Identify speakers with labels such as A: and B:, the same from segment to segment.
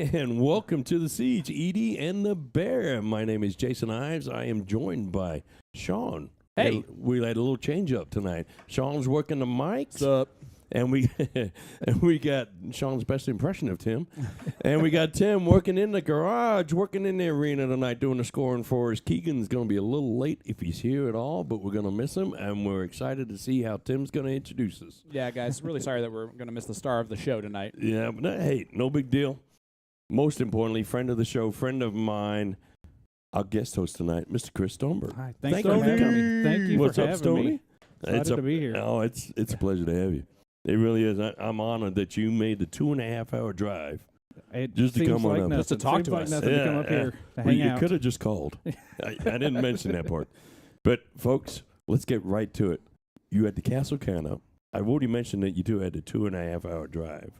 A: And welcome to the Siege, Ede and The Bear. My name is Jason Ives. I am joined by Sean.
B: Hey.
A: We had a little change up tonight. Sean's working the mics.
B: What's up?
A: And we got Sean's best impression of Tim. And we got Tim working in the garage, working in the arena tonight, doing the scoring for us. Keegan's going to be a little late if he's here at all, but we're going to miss him, and we're excited to see how Tim's going to introduce us.
B: Yeah, guys, really sorry that we're going to miss the star of the show tonight.
A: Yeah, but hey, no big deal. Most importantly, friend of the show, friend of mine, our guest host tonight, Mr. Chris Stoneberger.
B: Hi,
A: Thank
B: for
A: you for
B: having
A: coming.
B: me. Thank you
A: What's
B: for
A: up,
B: having
A: Stoney?
B: me. Excited to be here.
A: Oh, it's a pleasure to have you. It really is. I'm honored that you made the 2.5-hour drive
B: It
A: just to
B: seems
A: come on
B: like
A: up.
B: nothing.
A: Just
B: to talk to us. Nothing to come up here to
A: Well,
B: hang
A: you
B: out.
A: could have just called. I didn't mention that part. But, folks, let's get right to it. You had the Castle Canop. I've already mentioned that you two had the 2.5-hour drive.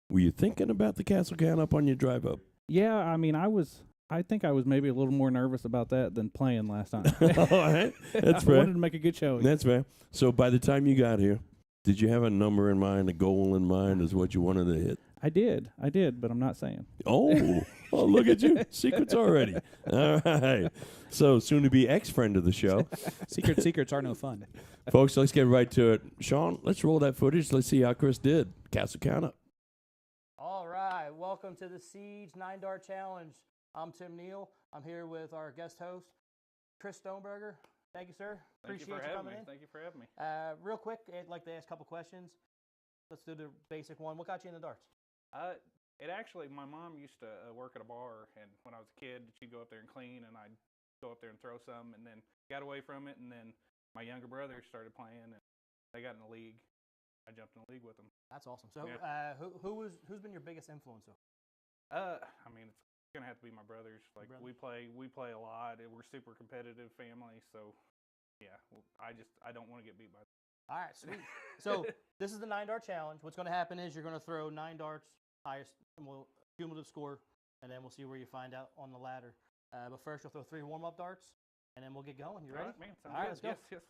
A: Were you thinking about the Castle Canop on your drive up?
B: Yeah, I mean, I think I was maybe a little more nervous about that than playing last time.
A: All right. That's
B: I
A: fair.
B: wanted to make a good show.
A: That's fair. So by the time you got here, did you have a number in mind, a goal in mind as what you wanted to hit?
B: I did, but I'm not saying.
A: Oh, look at you. Secrets already. All right. So soon to be ex-friend of the show.
B: Secrets are no fun.
A: Folks, let's get right to it. Sean, let's roll that footage. Let's see how Chris did. Castle Canop.
C: All right, welcome to the Siege 9-Dart Challenge. I'm Tim Neal. I'm here with our guest host, Chris Stoneberger. Thank you, sir. Appreciate you coming in.
B: Thank you for having me.
C: Real quick, I'd like to ask a couple questions. Let's do the basic one. What got you into darts?
D: It actually, my mom used to work at a bar, and when I was a kid, she'd go up there and clean, and I'd go up there and throw some, and then got away from it, and then my younger brother started playing, and they got in the league. I jumped in the league with them.
C: That's awesome. So,
D: Yeah.
C: who's been your biggest influence?
D: I mean, it's gonna have to be my brothers. Like
C: Brother.
D: we play a lot. We're super competitive family, so yeah. I don't want to get beat by them.
C: All right, sweet. So this is the 9-Dart Challenge. What's going to happen is you're going to throw 9 darts, highest cumulative score, and then we'll see where you find out on the ladder. But first, you'll throw 3 warm-up darts, and then we'll get going. You ready?
D: All right, man. Sounds
C: All right,
D: good.
C: let's go.
D: Yes.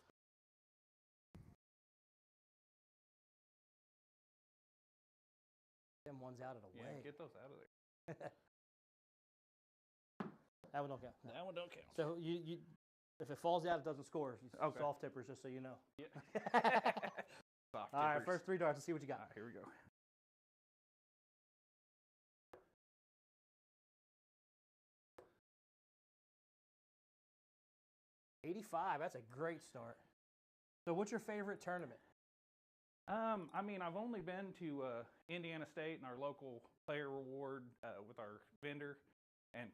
C: Them ones out of the
D: Yeah,
C: way.
D: get those out of there.
C: That one don't count.
D: That one don't count.
C: So you if it falls out, it doesn't score.
D: Okay.
C: Soft tippers, just so you know.
D: Yeah. Soft
C: All right,
D: tippers.
C: first 3 darts. Let's see what you got.
D: All right, here we go.
C: $85. That's a great start. So what's your favorite tournament?
D: I mean, I've only been to Indiana State and our local player reward with our vendor and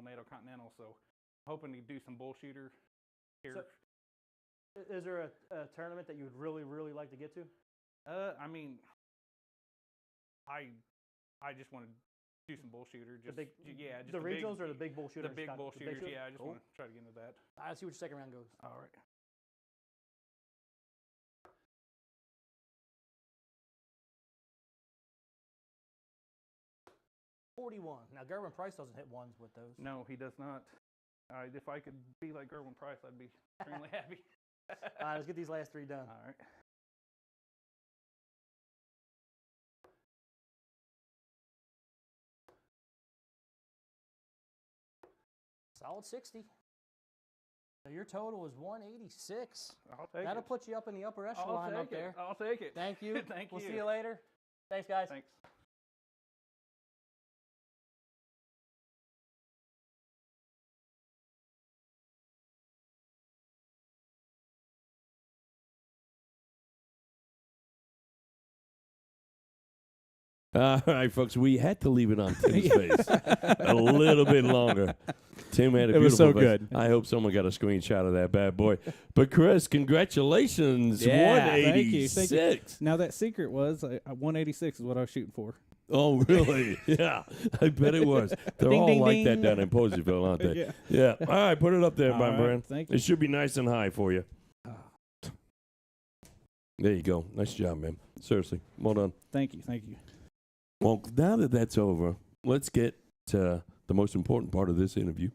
D: NATO Continental. So, hoping to do some bullshooter here.
C: So, is there a tournament that you would really, really like to get to?
D: I mean, I just want to do some bullshooter. Just just
C: the regionals or the big bull shooters?
D: The big bull shooters.
C: shooters?
D: Yeah, I just
C: Cool.
D: want to try to get into that.
C: All right, let's see what your second round goes.
D: All right.
C: $41. Now Gerwin Price doesn't hit ones with those.
D: No, he does not. If I could be like Gerwin Price, I'd be extremely happy.
C: All right, let's get these last 3 done.
D: All right.
C: Solid 60. So your total is 186.
D: I'll take
C: That'll
D: it.
C: put you up in the upper
D: I'll
C: echelon up
D: take
C: there.
D: it. I'll take it.
C: Thank you.
D: Thank
C: We'll
D: you.
C: see you later. Thanks, guys.
D: Thanks.
A: All right, folks, we had to leave it on Tim's face a little bit longer. Tim had a
B: It was
A: beautiful
B: so
A: face.
B: good.
A: I hope someone got a screenshot of that bad boy. But Chris, congratulations,
B: Yeah,
A: 186.
B: thank you. Now that secret was 186 is what I was shooting for.
A: Oh, really? Yeah, I bet it was. They're
B: Ding,
A: all
B: ding,
A: like that
B: ding.
A: down in Poseyville, aren't they?
B: Yeah.
A: Yeah. All right, put it up there,
B: All
A: my
B: right,
A: friend.
B: thank you.
A: It should be nice and high for you. There you go. Nice job, man. Seriously, well done.
B: Thank you.
A: Well, now that that's over, let's get to the most important part of this interview.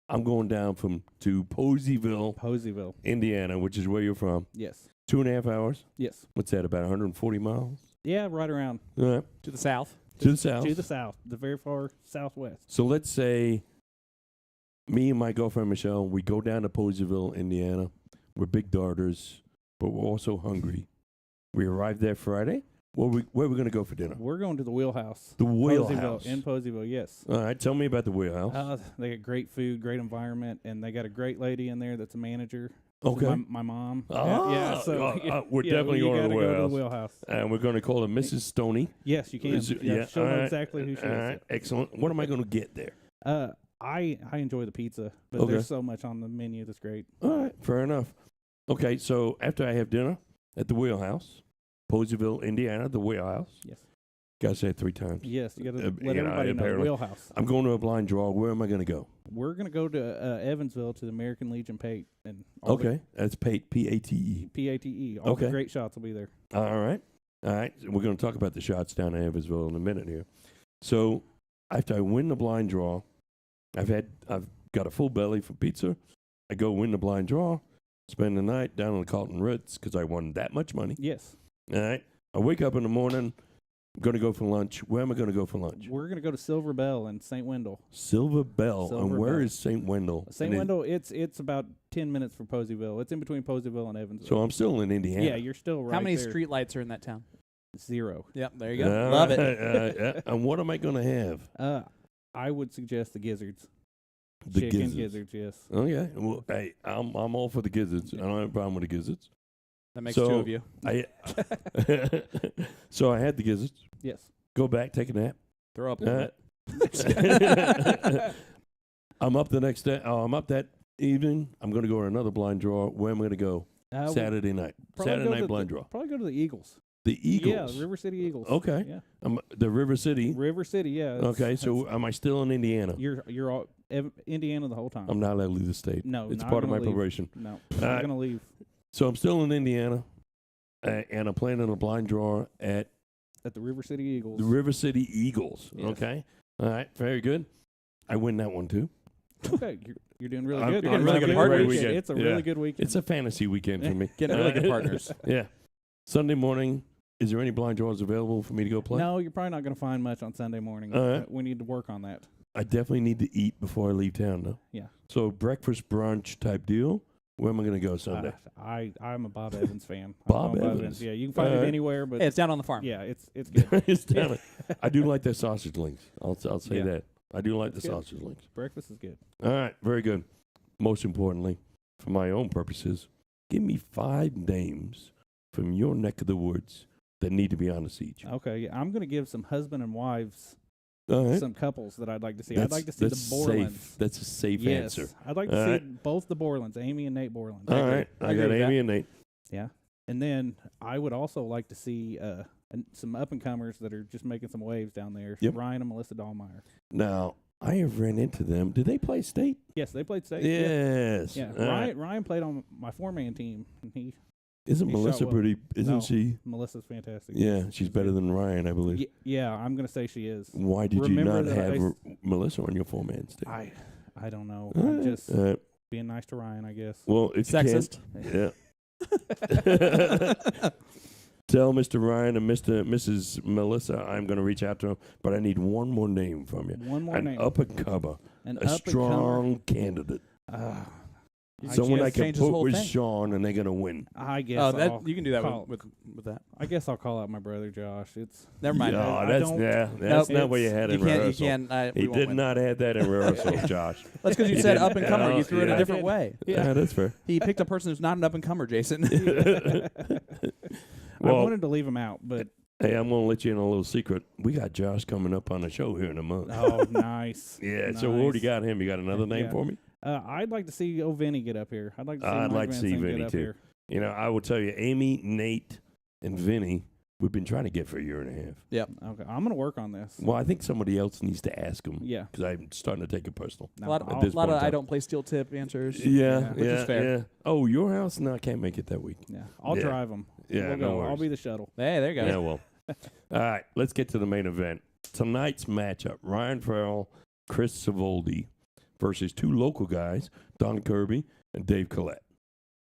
A: I'm going down to Poseyville, Indiana, which is where you're from.
B: Yes.
A: 2.5 hours.
B: Yes.
A: What's that, about 140 miles?
B: Yeah, right around
A: All right.
B: to the south.
A: To the south.
B: To the south, the very far southwest.
A: So let's say me and my girlfriend Michelle, we go down to Poseyville, Indiana. We're big darters, but we're also hungry. We arrive there Friday. Where we going to go for dinner?
B: We're going to the Wheelhouse.
A: The Wheelhouse.
B: In Poseyville, yes.
A: All right, tell me about the Wheelhouse.
B: They got great food, great environment, and they got a great lady in there that's a manager.
A: Okay.
B: My mom.
A: Ah,
B: So
A: we're definitely
B: you
A: going to
B: gotta
A: the
B: go
A: Wheelhouse.
B: Wheelhouse.
A: And we're going to call her Mrs. Stoney.
B: Yes, you can.
A: Yeah,
B: she'll
A: all
B: know
A: right,
B: exactly who she
A: all
B: is.
A: right, excellent. What am I going to get there?
B: I enjoy the pizza, but
A: Okay.
B: there's so much on the menu that's great.
A: All right, fair enough. Okay, so after I have dinner at the Wheelhouse, Poseyville, Indiana, the Wheelhouse.
B: Yes.
A: Gotta say it 3 times.
B: Yes, you got to
A: you
B: let
A: know,
B: everybody know.
A: apparently.
B: Wheelhouse.
A: I'm going to a blind draw. Where am I going to go?
B: We're gonna go to Evansville to the American Legion Pate and
A: Okay, that's Pate, P-A-T-E.
B: PATE. All
A: Okay.
B: the great shots will be there.
A: All right. We're going to talk about the shots down in Evansville in a minute here. So after I win the blind draw, I've got a full belly for pizza. I go win the blind draw, spend the night down in the Carlton Ritz because I won that much money.
B: Yes.
A: All right. I wake up in the morning. I'm going to go for lunch. Where am I going to go for lunch?
B: We're gonna go to Silver Bell in St. Wendel.
A: Silver Bell.
B: Silver
A: And where
B: Bell.
A: is St. Wendel?
B: St. Wendel, it's about 10 minutes from Poseyville. It's in between Poseyville and Evansville.
A: So I'm still in Indiana.
B: yeah, you're still right
E: How many
B: there.
E: street lights are in that town?
B: 0.
E: Yep, there you go. Love it.
A: Yeah. And what am I going to have?
B: I would suggest the gizzards.
A: The
B: Chicken
A: gizzards.
B: yes.
A: Okay. Well, hey, I'm all for the gizzards. I don't have a problem with the gizzards.
E: That makes
A: So-
E: 2 of you.
A: So I had the gizzards.
B: Yes.
A: Go back, take a nap.
E: Throw up a little
A: Uh,
E: bit.
A: I'm up the next day. I'm up that evening. I'm going to go to another blind draw. Where am I going to go? Saturday night. Saturday night blind draw.
B: Probably go to the Eagles.
A: The Eagles.
B: Yeah, River City Eagles.
A: Okay.
B: Yeah.
A: The River City.
B: River City, yeah.
A: Okay. So am I still in Indiana?
B: You're all Indiana the whole time.
A: I'm not allowed to leave the state.
B: No,
A: It's
B: not
A: part of my
B: gonna leave.
A: probation.
B: No,
A: All
B: not
A: right.
B: gonna leave.
A: So I'm still in Indiana, and I'm playing in a blind draw at
B: At the River City Eagles.
A: the River City Eagles.
B: Yes.
A: Okay. All right. Very good. I win that one too.
B: Okay, you're doing really
A: I'm-
B: good.
A: I'm
B: It's
E: really
B: a
E: good
B: great
E: partners.
B: weekend. It's a
A: Yeah.
B: really good weekend.
A: It's a fantasy weekend for me.
E: Getting really good partners.
A: Yeah. Sunday morning, is there any blind draws available for me to go play?
B: No, you're probably not going to find much on Sunday morning.
A: All right.
B: We need to work on that.
A: I definitely need to eat before I leave town, though.
B: Yeah.
A: So breakfast, brunch type deal. Where am I going to go Sunday?
B: I'm a Bob Evans fan. I'm
A: Bob
B: going
A: Evans.
B: Yeah, you can find
A: All
B: it
A: right.
B: anywhere, but
E: Hey, it's down on the farm.
B: yeah, it's good.
A: It's down. I do like their sausage links. I'll say
B: Yeah.
A: that. I do like
B: That's
A: the
B: good.
A: sausage links.
B: Breakfast is good.
A: All right, very good. Most importantly, for my own purposes, give me 5 names from your neck of the woods that need to be on the siege.
B: Okay, yeah, I'm going to give some husband and wives,
A: All right.
B: some couples that I'd like to see. I'd like to see the
A: that's
B: Borlands.
A: safe. That's a safe
B: Yes,
A: answer.
B: I'd like to
A: All
B: see
A: right.
B: both the Borlands, Amy and Nate Borland.
A: All right.
E: I
A: I
E: agree
A: got
E: with
A: Amy
E: that.
A: and Nate.
B: Yeah, and then I would also like to see some up and comers that are just making some waves down there.
A: Yep.
B: Ryan and Melissa Dahlmeyer.
A: Now, I have ran into them. Did they play state?
B: Yes, they played state.
A: Yes.
B: Yeah,
A: All right.
B: Ryan played on my 4-man team, and
A: Isn't
B: he shot
A: Melissa
B: well.
A: pretty? Isn't
B: No.
A: she?
B: Melissa's fantastic.
A: Yeah, she's better than Ryan, I believe.
B: Yeah, I'm gonna say she is.
A: Why did
B: Remember
A: you not
B: that I
A: have Melissa on your 4-man state?
B: I don't know.
A: All
B: I'm
A: right.
B: just
A: All right.
B: being nice to Ryan, I guess.
A: Well, if
E: Sexist.
A: you can, yeah. Tell Mr. Ryan and Mrs. Melissa I'm going to reach out to them, but I need one more name from you.
B: One more
A: An
B: name.
A: up-and-comer,
B: An
A: a
B: up-and-comer.
A: strong candidate. Someone I
E: just
A: can
E: change his
A: put
E: whole
A: with
E: thing.
A: Sean and they're going to win.
B: I guess.
E: Oh,
B: I'll
E: you can do that
B: call,
E: with that.
B: I guess I'll call out my brother Josh. It's
E: Never mind.
A: No,
B: I
A: that's
B: don't-
A: that's
E: Nope.
A: not what you had
E: You
A: in
E: can't.
A: rehearsal.
E: You can't.
A: He did not have that in rehearsal, Josh.
E: That's because you
A: He
E: said
A: didn't.
E: up and comer.
A: Oh,
E: You threw it
A: yeah.
E: a different
B: I
E: way.
A: Yeah, that's fair.
E: He picked a person who's not an up and comer, Jason.
B: I
A: Well,
B: wanted to leave him out, but
A: hey, I'm going to let you in a little secret. We got Josh coming up on the show here in a month.
B: oh, nice.
A: Yeah, so we already
B: Nice.
A: got him. You got another name
B: Yeah.
A: for me?
B: I'd like to see Vinny get up here. I'd like to see.
A: I'd
B: Mike
A: like to see
B: Vincent
A: Vinny,
B: get up
A: too.
B: here.
A: You know, I will tell you, Amy, Nate, and Vinny, we've been trying to get for a year and a half.
E: Yep.
B: Okay, I'm gonna work on this.
A: Well, I think somebody else needs to ask them.
B: Yeah.
A: Because I'm starting to take it personal.
B: No,
E: A lot
B: I'll-
A: At this
E: of
A: point in
E: I
A: time.
E: don't play steel tip answers.
A: Yeah,
E: which is fair.
A: yeah. Oh, your house? No, I can't make it that week.
B: yeah, I'll
A: Yeah.
B: drive him.
A: Yeah,
B: we'll
A: no
B: go. I'll
A: worries.
B: be the shuttle.
E: Hey, there you go.
A: Yeah, well. All right, let's get to the main event. Tonight's matchup, Ryan Ferrell, Chris Savoldi versus 2 local guys, Don Kirby and Dave Collett.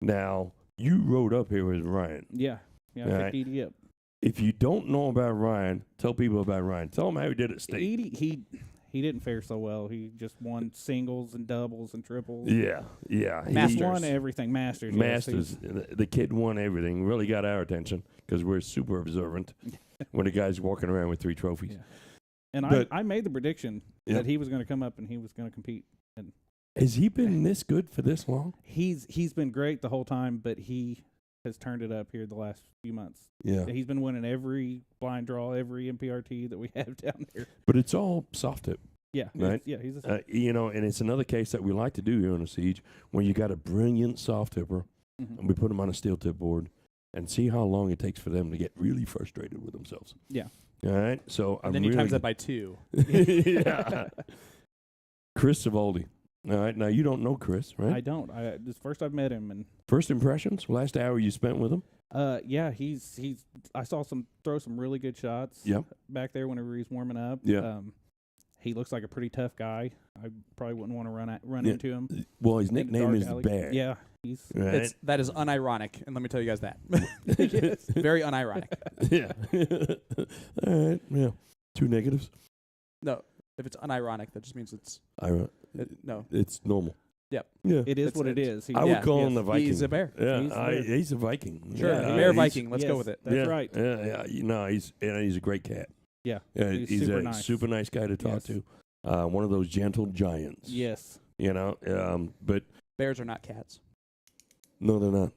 A: Now, you rode up here with Ryan.
B: Yeah,
A: All
B: I
A: right.
B: picked Edie up.
A: if you don't know about Ryan, tell people about Ryan. Tell them how he did at state.
B: He didn't fare so well. He just won singles and doubles and triples.
A: Yeah.
B: He won everything. Masters.
A: Masters. The kid won everything. Really got our attention because we're super observant when the guy's walking around with 3 trophies.
B: Yeah. And I made the prediction that he was going to come up and he was going to compete. And
A: has he been this good for this long?
B: He's been great the whole time, but he has turned it up here the last few months.
A: Yeah.
B: He's been winning every blind draw, every MPRT that we have down there.
A: But it's all soft tip.
B: Yeah.
A: Right?
B: He's
A: and it's another case that we like to do here on the Siege when you got a brilliant soft tipper and we put them on a steel tip board and see how long it takes for them to get really frustrated with themselves.
B: Yeah.
A: All right. So
E: And then you times that by 2.
A: Yeah. Chris Savoldi. All right. Now you don't know Chris, right?
B: I don't. This first I've met him and
A: first impressions. Last hour you spent with him.
B: Yeah, he's. I saw throw some really good shots.
A: Yep.
B: Back there whenever he's warming up.
A: Yeah.
B: He looks like a pretty tough guy. I probably wouldn't want to run into him.
A: Well, his nickname is The Bear.
B: Yeah, he's.
A: Right?
E: That is unironic, and let me tell you guys that. Very unironic.
A: Yeah. All right. Yeah. 2 negatives.
E: No, if it's unironic, that just means it's no.
A: It's normal.
E: Yep.
A: Yeah.
B: It is what it is.
A: I would call him the Viking.
E: He's a bear.
A: Yeah, he's a Viking.
E: Sure,
A: Yeah,
E: bear Viking. Let's go with it.
B: That's right.
A: Yeah. He's a great cat.
B: Yeah.
A: He's
B: super
A: a
B: nice.
A: super nice guy to talk to. One of those gentle giants.
B: Yes.
A: But
E: Bears are not cats.
A: no, they're not.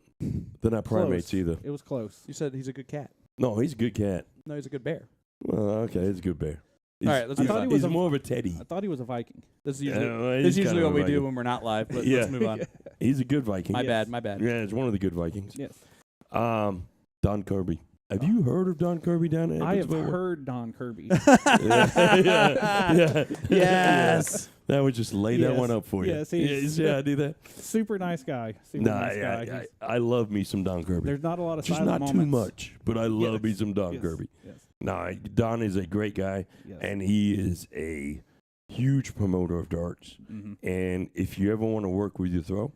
A: They're not primates
B: Close.
A: either.
B: It was close.
E: You said he's a good cat.
A: No, he's a good cat.
E: No, he's a good bear.
A: Well, okay, he's a good bear.
E: All right, let's
B: I
E: move
B: thought
E: on.
B: he was
A: He's more of a teddy.
B: I thought he was a Viking.
E: This is
A: He's
E: usually
A: kind of
E: what
A: a
E: we do
A: Viking.
E: when we're not live, but
A: Yeah.
E: let's move on.
A: He's a good Viking.
E: My
B: Yes.
E: bad.
A: Yeah, it's one of the good Vikings.
B: Yes.
A: Don Kirby. Have you heard of Don Kirby down in
B: I have
A: Evansville?
B: heard Don Kirby.
A: yeah.
E: Yes.
A: That would just lay that
B: Yes.
A: one up for you.
B: Yes, he's-
A: I do that.
B: Super nice guy. Guy.
A: I love me some Don Kirby.
B: There's not a lot of
A: Just
B: silent
A: not
B: moments.
A: too much, but I love
B: Yes.
A: me some Don
B: Yes.
A: Kirby.
B: Yes.
A: No, Don is a great guy,
B: Yes.
A: and he is a huge promoter of darts.
B: Mm-hmm.
A: And if you ever want to work with your throw,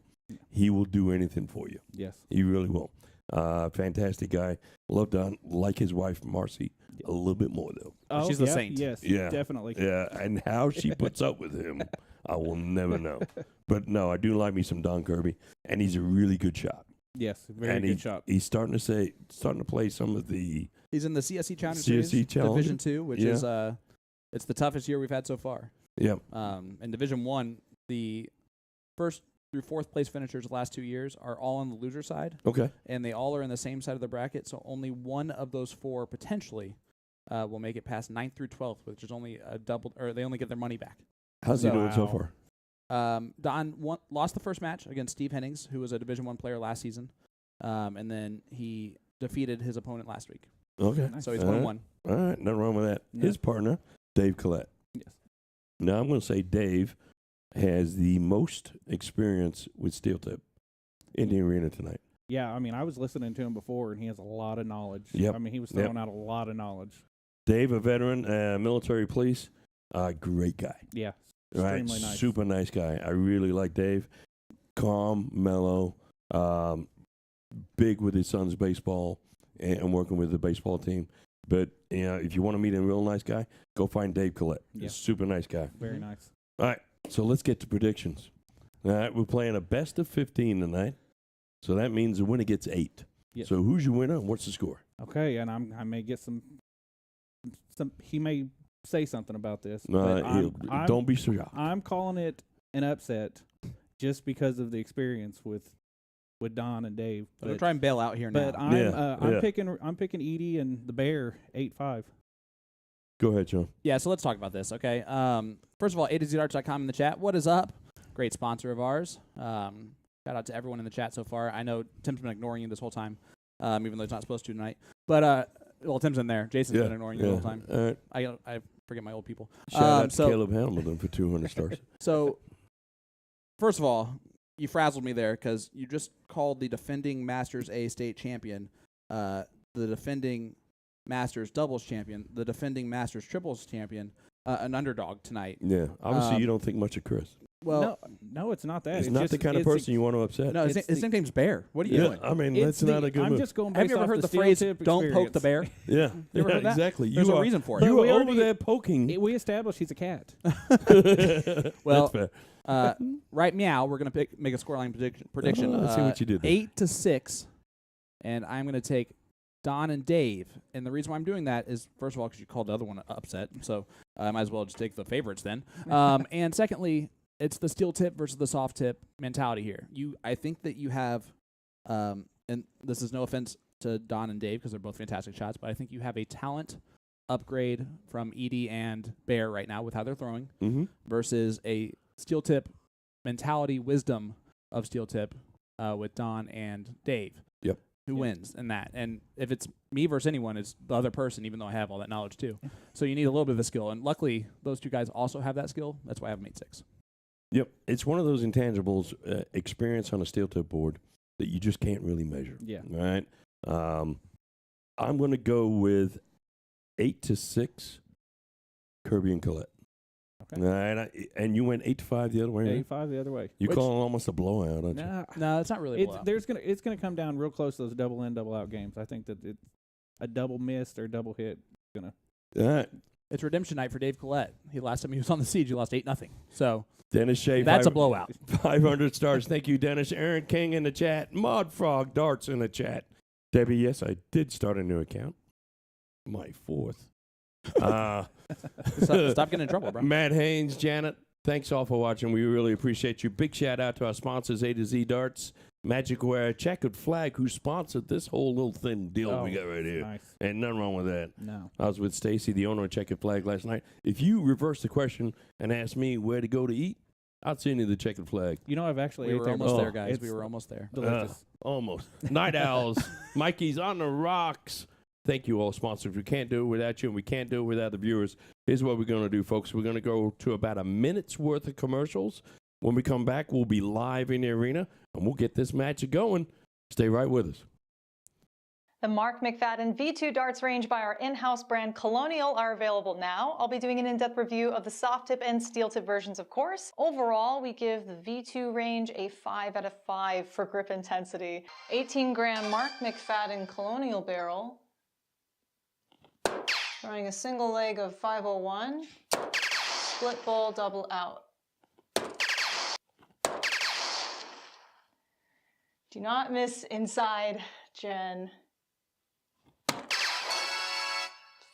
A: he will do anything for you.
B: Yes.
A: He really will. Fantastic guy. Love Don. Like his wife, Marcy, a little bit more, though.
B: Oh,
E: She's the
B: yeah,
E: saint.
B: Yes.
A: Yeah.
B: Definitely.
A: Yeah, and how she puts up with him, I will never know. But no, I do like me some Don Kirby, and he's a really good shot.
B: Yes. Very
A: and
B: good shot.
A: He's starting to play some of the
E: He's in the CSC Challenge
A: CSC
E: Series,
A: Challenger?
E: Division 2, which is it's the toughest year we've had so far.
A: yeah.
E: In Division 1, the first through 4th place finishers the last 2 years are all on the loser side,
A: Okay.
E: and they all are in the same side of the bracket, so only one of those 4 potentially will make it past 9th through 12th, which is only a double, or they only get their money back.
A: How's he doing so
B: Wow.
A: far?
E: Don lost the first match against Steve Hennings, who was a Division 1 player last season, and then he defeated his opponent last week.
A: Okay.
B: Nice.
E: So he's
A: All
E: 1-1.
A: All right, nothing wrong with that.
B: No.
A: His partner, Dave Collett.
B: Yes.
A: Now, I'm going to say Dave has the most experience with steel tip in the arena tonight.
B: Yeah. I mean, I was listening to him before, and he has a lot of knowledge.
A: Yep.
B: I mean, he was
A: Yep.
B: throwing out a lot of knowledge.
A: Dave, a veteran, military police, great guy.
B: Yeah.
A: Right,
B: Extremely nice.
A: super nice guy. I really like Dave. Calm, mellow, big with his son's baseball and working with the baseball team. But if you want to meet a real nice guy, go find Dave Collett.
B: Yeah.
A: He's a super nice guy.
B: Very nice.
A: All right, so let's get to predictions. All right, we're playing a best of 15 tonight, so that means the winner gets 8.
B: Yes.
A: So who's your winner and what's the score?
B: Okay, and I may get some. He may say something about this. but I'm-
A: Don't be so shocked.
B: I'm calling it an upset, just because of the experience with Don and Dave.
E: So don't try and bail out here now.
B: But I'm
A: Yeah.
B: picking Ede and the Bear 8-5.
A: Go ahead, Sean.
E: Yeah, so let's talk about this, okay? First of all, AtoZarts.com in the chat. What is up? Great sponsor of ours. Shout out to everyone in the chat so far. I know Tim's been ignoring you this whole time, even though he's not supposed to tonight. But, Tim's in there. Jason's been ignoring you the whole time.
A: All right.
E: I forget my old people.
A: Shout out to
E: so-
A: Caleb Hamilton for 200 stars.
E: So, first of all, you frazzled me there because you just called the defending Masters A state champion, the defending Masters doubles champion, the defending Masters triples champion, an underdog tonight.
A: Yeah, obviously you don't think much of Chris.
E: Well,
B: no, it's not that.
A: He's
B: It's
A: not
B: just,
A: the kind of
B: it's the-
A: person you want to upset.
E: no, his
B: it's
E: nickname's Bear. What are you doing?
A: I mean,
B: it's
A: that's not a good
B: I'm
A: move.
B: just going
E: Have
B: based
E: you ever
B: off
E: heard the
B: steel
E: phrase
B: tip
E: "Don't poke the
B: experience.
E: bear"?
A: Yeah,
E: You ever heard that?
A: exactly.
E: There's
A: you
E: a
A: are,
E: reason for it.
A: You
B: But we
A: are over
B: already-
A: there poking.
B: We established he's a cat.
E: Well,
A: That's fair.
E: right meow. We're gonna make a scoreline prediction.
A: Oh, I see what you did there.
E: 8-6, and I'm gonna take Don and Dave. And the reason why I'm doing that is, first of all, because you called the other one upset, so I might as well just take the favorites then. And secondly, it's the steel tip versus the soft tip mentality here. I think that you have, and this is no offense to Don and Dave because they're both fantastic shots, but I think you have a talent upgrade from Ede and Bear right now with how they're throwing versus a steel tip mentality wisdom of steel tip with Don and Dave.
A: Yep.
E: Who wins in that? And if it's me versus anyone, it's the other person, even though I have all that knowledge too. So you need a little bit of a skill. And luckily, those two guys also have that skill. That's why I have them 8-6.
A: Yep. It's one of those intangibles, experience on a steel tip board that you just can't really measure.
B: Yeah.
A: Right? I'm going to go with 8-6, Kirby and Collett.
B: Okay.
A: All right. And you went 8-5 the other way. Right?
B: 8-5 the other way.
A: You're calling it almost a blowout, aren't you?
B: Nah,
E: No, it's not really a blowout.
B: it's gonna come down real close to those double in, double out games. I think that a double missed or double hit gonna.
A: All right.
E: It's redemption night for Dave Collett. Last time he was on the Siege, he lost 8-0. So
A: Dennis Shea.
E: that's a blowout.
A: 500 stars. Thank you, Dennis. Aaron King in the chat. Mod Frog Darts in the chat. Debbie, yes, I did start a new account. My fourth.
E: Stop getting in trouble, bro.
A: Matt Haynes, Janet, thanks all for watching. We really appreciate you. Big shout out to our sponsors, A to Z Darts, Magic Wear, Checkered Flag, who sponsored this whole little thin deal we got right here.
B: Nice.
A: And nothing wrong with that.
B: No.
A: I was with Stacy, the owner of Checkered Flag, last night. If you reverse the question and ask me where to go to eat, I'd send you the Checkered Flag.
B: You know, I've actually
E: We
B: ate
E: were
B: there
E: almost
B: before.
E: there, guys.
B: It's
E: We were almost there.
B: delicious.
A: Almost. Night Owls, Mikey's on the rocks. Thank you all, sponsors. We can't do it without you, and we can't do it without the viewers. Here's what we're going to do, folks. We're going to go to about a minute's worth of commercials. When we come back, we'll be live in the arena, and we'll get this match going. Stay right with us.
F: The Mark McFadden V2 darts range by our in-house brand Colonial are available now. I'll be doing an in-depth review of the soft tip and steel tip versions, of course. Overall, we give the V2 range a 5 out of 5 for grip intensity. 18-gram Mark McFadden Colonial barrel. Throwing a single leg of 501. Split bowl, double out. Do not miss inside, Jen.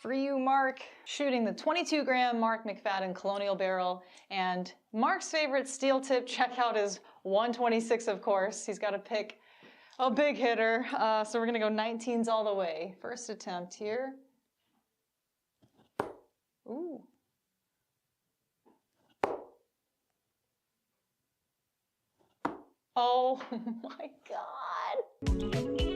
F: For you, Mark, shooting the 22-gram Mark McFadden Colonial barrel, and Mark's favorite steel tip checkout is 126, of course. He's got to pick a big hitter, so we're gonna go 19s all the way. First attempt here. Ooh. Oh my God.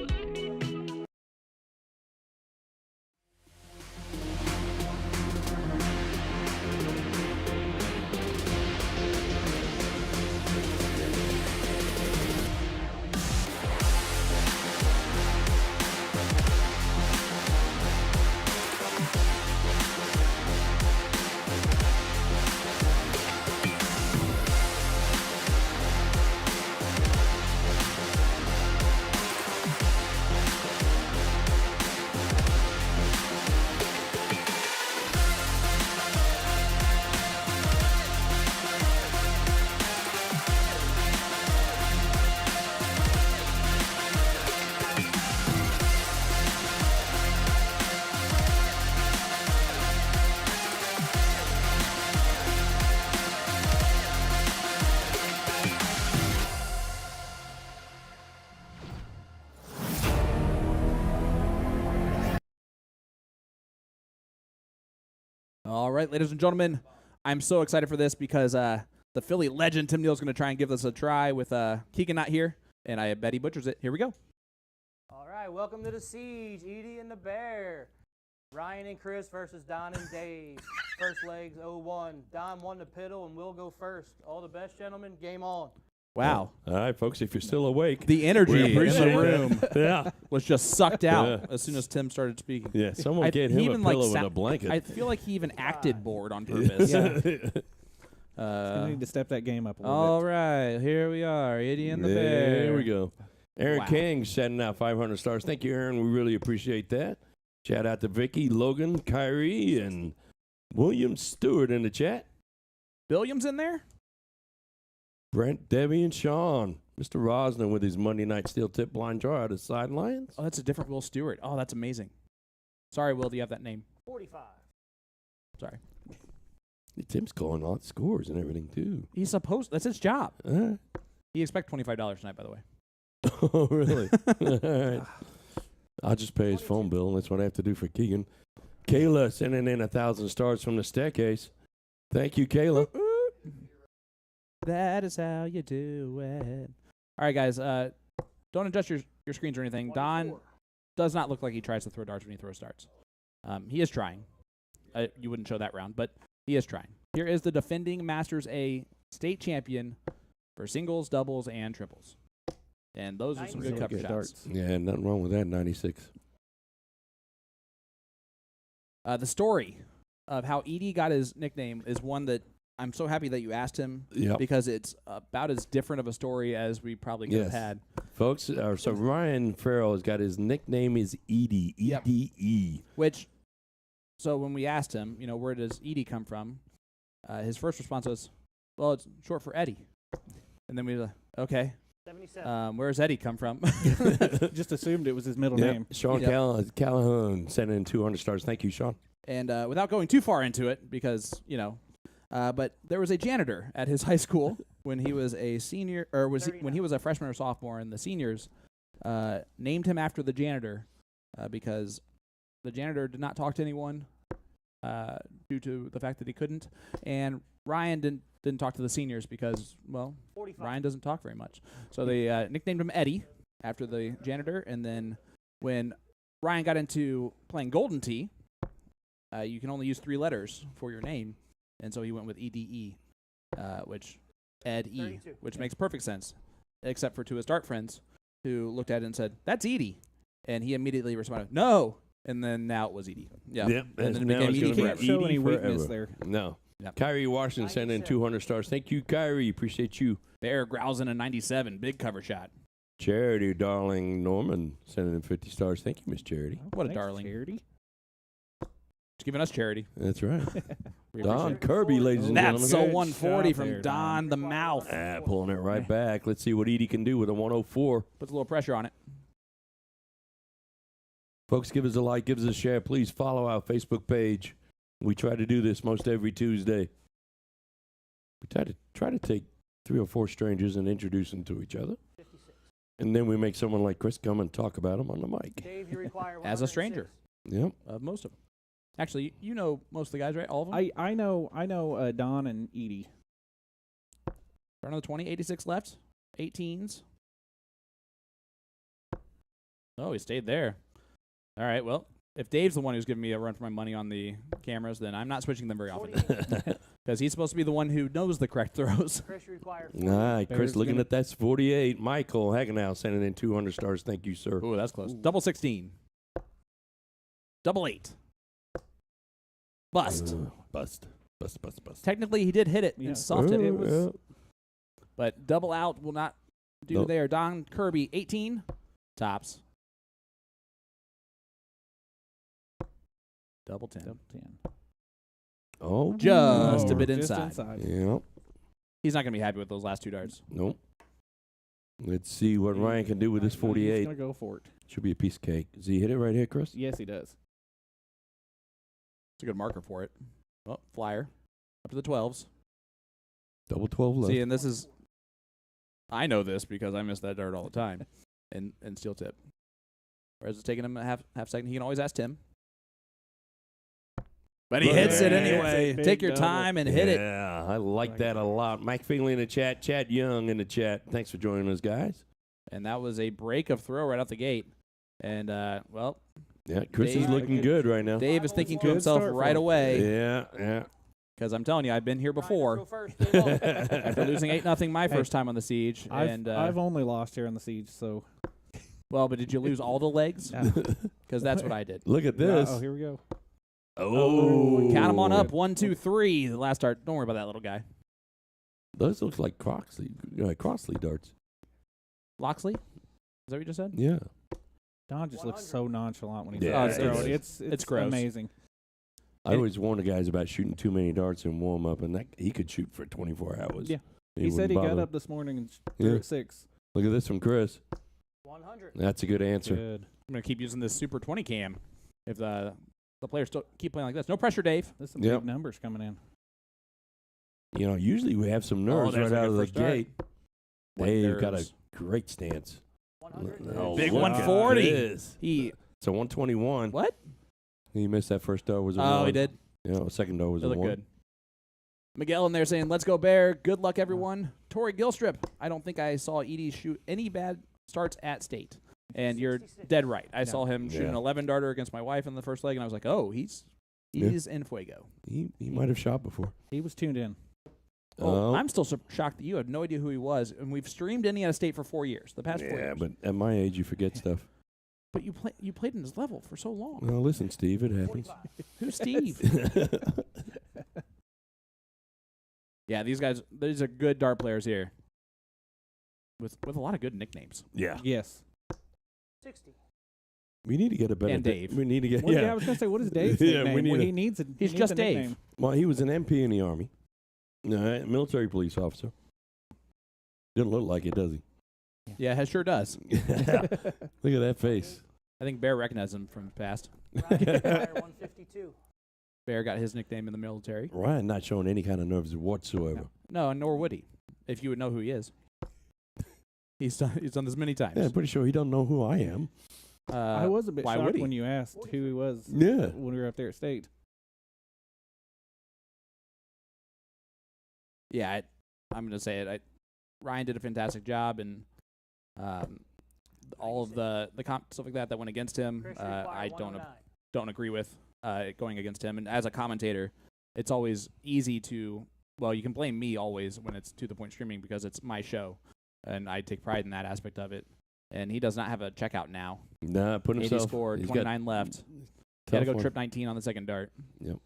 E: All right, ladies and gentlemen, I'm so excited for this because the Philly legend Tim Neal's going to try and give this a try with Keegan not here, and I bet he butchers it. Here we go.
C: All right, welcome to the Siege, Ede and The Bear. Ryan and Chris versus Don and Dave. First legs 0-1. Don won the piddle and we'll go first. All the best, gentlemen. Game on.
E: Wow.
A: All right, folks, if you're still awake.
E: The energy
A: we
E: in the
A: appreciate
E: room
A: that. Yeah.
E: was just sucked out
A: Yeah.
E: as soon as Tim started speaking.
A: Yeah, someone
E: I-
A: get
E: he
A: him a
E: even, like,
A: pillow and
E: sat-
A: a blanket.
E: I feel like he even acted bored on purpose.
B: I need to step that game up a little
E: All
B: bit.
E: right, here we are, Ede and the Bear.
A: There we go. Aaron
E: Wow.
A: King sending out 500 stars. Thank you, Aaron. We really appreciate that. Shout out to Vicky, Logan, Kyrie, and William Stewart in the chat.
E: Williams in there?
A: Brent, Debbie, and Sean. Mr. Rosner with his Monday night steel tip blind draw out of sidelines.
E: Oh, that's a different Will Stewart. Oh, that's amazing. Sorry, Will, do you have that name?
C: 45.
E: Sorry.
A: Tim's calling out scores and everything, too.
E: He's supposed, that's his job.
A: All right.
E: He expects $25 tonight, by the way.
A: Oh, really? All right. I'll just pay his phone bill. That's what I have to do for Keegan. Kayla sending in 1,000 stars from the staircase. Thank you, Kayla.
E: That is how you do it. All right, guys. Don't adjust your screens or anything. Don does not look like he tries to throw darts when he throws darts. He is trying. You wouldn't show that round, but he is trying. Here is the defending Masters A state champion for singles, doubles, and triples. And those are some good cover shots.
B: Darts.
A: Yeah, nothing wrong with that, 96.
E: The story of how Edie got his nickname is one that I'm so happy that you asked him
A: Yep.
E: because it's about as different of a story as we probably could have
A: Yes.
E: had.
A: Folks, so Ryan Ferrell has got his nickname is Edie,
E: Yep.
A: E-D-E.
E: Which, so when we asked him, where does Edie come from? His first response was, well, it's short for Eddie. And then we were like, okay,
C: 77.
E: where's Eddie come from?
B: Just assumed it was his middle
A: Yep.
B: name.
A: Sean
E: Yep.
A: Callahan sending in 200 stars. Thank you, Sean.
E: And without going too far into it, because, but there was a janitor at his high school when he was a senior, or when he was a freshman or sophomore, and the seniors named him after the janitor because the janitor did not talk to anyone due to the fact that he couldn't, and Ryan didn't talk to the seniors because, well,
C: 45.
E: Ryan doesn't talk very much. So they nicknamed him Eddie after the janitor, and then when Ryan got into playing Golden Tee, you can only use 3 letters for your name, and so he went with EDE, which Ed E,
C: 32.
E: which makes perfect sense, except for to his dart friends who looked at it and said, "That's Edie," and he immediately responded, "No," and then now it was Edie. Yeah,
A: Yep.
E: and then it
A: now
E: became
A: it's
E: Edie
A: gonna be
B: Can't
E: forever.
B: show
A: Edie
B: any weakness
A: forever.
B: there.
A: No.
E: Yep.
A: Kyrie Washington sending in
C: 97.
A: 200 stars. Thank you, Kyrie. Appreciate you.
E: Bear growls in a 97, big cover shot.
A: Charity, darling Norman sending in 50 stars. Thank you, Miss Charity.
E: What a
B: Thanks,
E: darling.
B: Charity.
E: He's giving us charity.
A: That's right.
E: We
A: Don
E: appreciate it.
A: Kirby, ladies and
E: That's so
A: gentlemen.
E: 140
B: Good
E: from
B: job there,
E: Don the Mouth.
A: Pulling it right back. Let's see what Edie can do with a 104.
E: Puts a little pressure on it.
A: Folks, give us a like, give us a share. Please follow our Facebook page. We try to do this most every Tuesday. We try to take 3 or 4 strangers and introduce them to each other.
C: 56.
A: And then we make someone like Chris come and talk about them on the mic.
C: Dave, you require
E: As a stranger.
C: 106.
A: Yep.
E: Most of them. Actually, you know most of the guys, right? All of them?
B: I know Don and Edie.
E: Another 20, 86 left. 18s. Oh, he stayed there. All right, well, if Dave's the one who's giving me a run for my money on the cameras, then I'm not switching them very often.
C: 48.
E: Because he's supposed to be the one who knows the correct throws.
C: Chris, you require
A: All right, Chris,
B: Bear's
A: looking
B: gonna-
A: at that's 48. Michael Hagenow sending in 200 stars. Thank you, sir.
E: Ooh, that's close. Double 16. Double 8. Bust.
A: Bust.
E: Technically, he did hit it
B: Yeah.
E: and soft hit.
B: It was-
E: But double out will not do
A: Nope.
E: there. Don Kirby, 18. Tops. Double 10.
B: Double 10.
A: Oh,
E: Just a
B: Oh,
E: bit
B: just
E: inside.
A: Yep.
E: He's not going to be happy with those last 2 darts.
A: Nope. Let's see what Ryan can do with this
B: He's
A: 48.
B: gonna go for it.
A: Should be a piece of cake. Does he hit it right here, Chris?
B: Yes, he does.
E: It's a good marker for it. Oh, flyer. Up to the 12s.
A: Double 12 left.
E: See, and this is... I know this because I miss that dart all the time. and steel tip. Whereas it's taking him a half second. He can always ask Tim. But he hits it
A: Yeah.
E: anyway.
B: Big
E: Take your
B: double.
E: time and hit it.
A: Yeah, I like that a lot. Mike Finley in the chat. Chad Young in the chat. Thanks for joining us, guys.
E: And that was a break of throw right out the gate. And, well,
A: Yeah, Chris is
E: Dave-
A: looking good right now.
E: Dave is thinking to
B: Good
E: himself
B: start for
E: right
B: him.
E: away,
A: Yeah.
E: because I'm telling you, I've been here
C: Ryan,
E: before.
C: go first. Game on.
E: After losing 8-0 my
B: Hey,
E: first time on the siege.
B: I've only lost here on the siege, so
E: Well, but did you lose all the legs? Because that's what I did.
A: Look at this.
B: Oh, here we go.
A: Oh.
E: Count them on up. 1, 2, 3. The last dart. Don't worry about that little guy.
A: Those look like Crossley darts.
E: Loxley? Is that what you just said?
A: Yeah.
B: Don just looks so nonchalant when he's
A: Yeah,
B: throwing.
A: it's-
B: It's
E: gross.
B: amazing.
A: I always warn the guys about shooting too many darts in warm up, and he could shoot for 24 hours.
B: Yeah. He said he
A: wouldn't
B: got
A: bother.
B: up this morning and threw
A: Yeah.
B: at 6.
A: Look at this from Chris.
C: 100.
A: That's a good answer.
B: Good.
E: I'm going to keep using this Super 20 cam if the players still keep playing like this. No pressure, Dave.
B: There's some
A: Yep.
B: big numbers coming in.
A: You know, usually we have some nerves
E: there's
A: right
E: a
A: out
E: good
A: of the
E: first start.
A: gate.
E: What
A: They've got a
E: nerves?
A: great stance.
C: 100.
A: Oh,
E: Big
A: look at
E: 140.
A: this.
E: He
A: So 121.
E: what?
A: He missed that first dart. Was a
E: Oh,
A: one.
E: he did.
A: You know, second dart was
E: They
A: a
E: look
A: one.
E: good. Miguel in there saying, "Let's go Bear. Good luck, everyone." Tori Gilstrip. I don't think I saw Edie shoot any bad starts at state, and you're
C: 66.
E: dead right. I
B: No.
E: saw him shoot an
A: Yeah.
E: 11 darter against my wife in the first leg, and I was like, "Oh, he's
A: Yeah.
E: in fuego."
A: He might have shot before.
B: He was tuned in.
E: Oh, I'm still shocked that you have no idea who he was, and we've streamed Indiana State for 4 years. The past 4
A: yeah,
E: years.
A: but at my age, you forget stuff.
E: But you played in his level for so long.
A: Well, listen, Steve, it happens.
C: 45.
E: Who's Steve? Yeah, these are good dart players here. With a lot of good nicknames.
A: yeah.
B: Yes.
C: 60.
A: We need to get a better
E: And Dave.
A: We need to get
B: Well,
A: yeah.
B: I was going to say, what is Dave's
A: Yeah,
B: nickname?
A: we need
B: Well,
A: a-
B: he needs a
E: He's
B: he needs
E: just
B: a
E: Dave.
B: nickname.
A: Well, he was an MP in the Army. Military police officer. Didn't look like it, does he?
E: Yeah, it sure does.
A: Look at that face.
E: I think Bear recognized him from the past.
C: Ryan Fire, 152.
E: Bear got his nickname in the military.
A: Ryan not showing any kind of nerves whatsoever.
E: No, and nor would he, if you would know who he is. He's done this many times.
A: Yeah, I'm pretty sure he don't know who I am.
B: I was a bit
E: why would
B: shocked
E: he?
B: when you asked who he was
A: Yeah.
B: when we were up there at State.
E: Yeah, I'm going to say it. Ryan did a fantastic job, and all of the stuff like that went against him.
C: Chris Fire,
E: I
C: 109.
E: don't agree with going against him. And as a commentator, it's always easy to, well, you can blame me always when it's to the point streaming because it's my show, and I take pride in that aspect of it. And he does not have a checkout now.
A: Nah, put
E: 80
A: himself.
E: scored,
A: he's got
E: 29 left. Got to
A: tough
E: go
A: one.
E: trip 19 on the second dart.
A: Yep.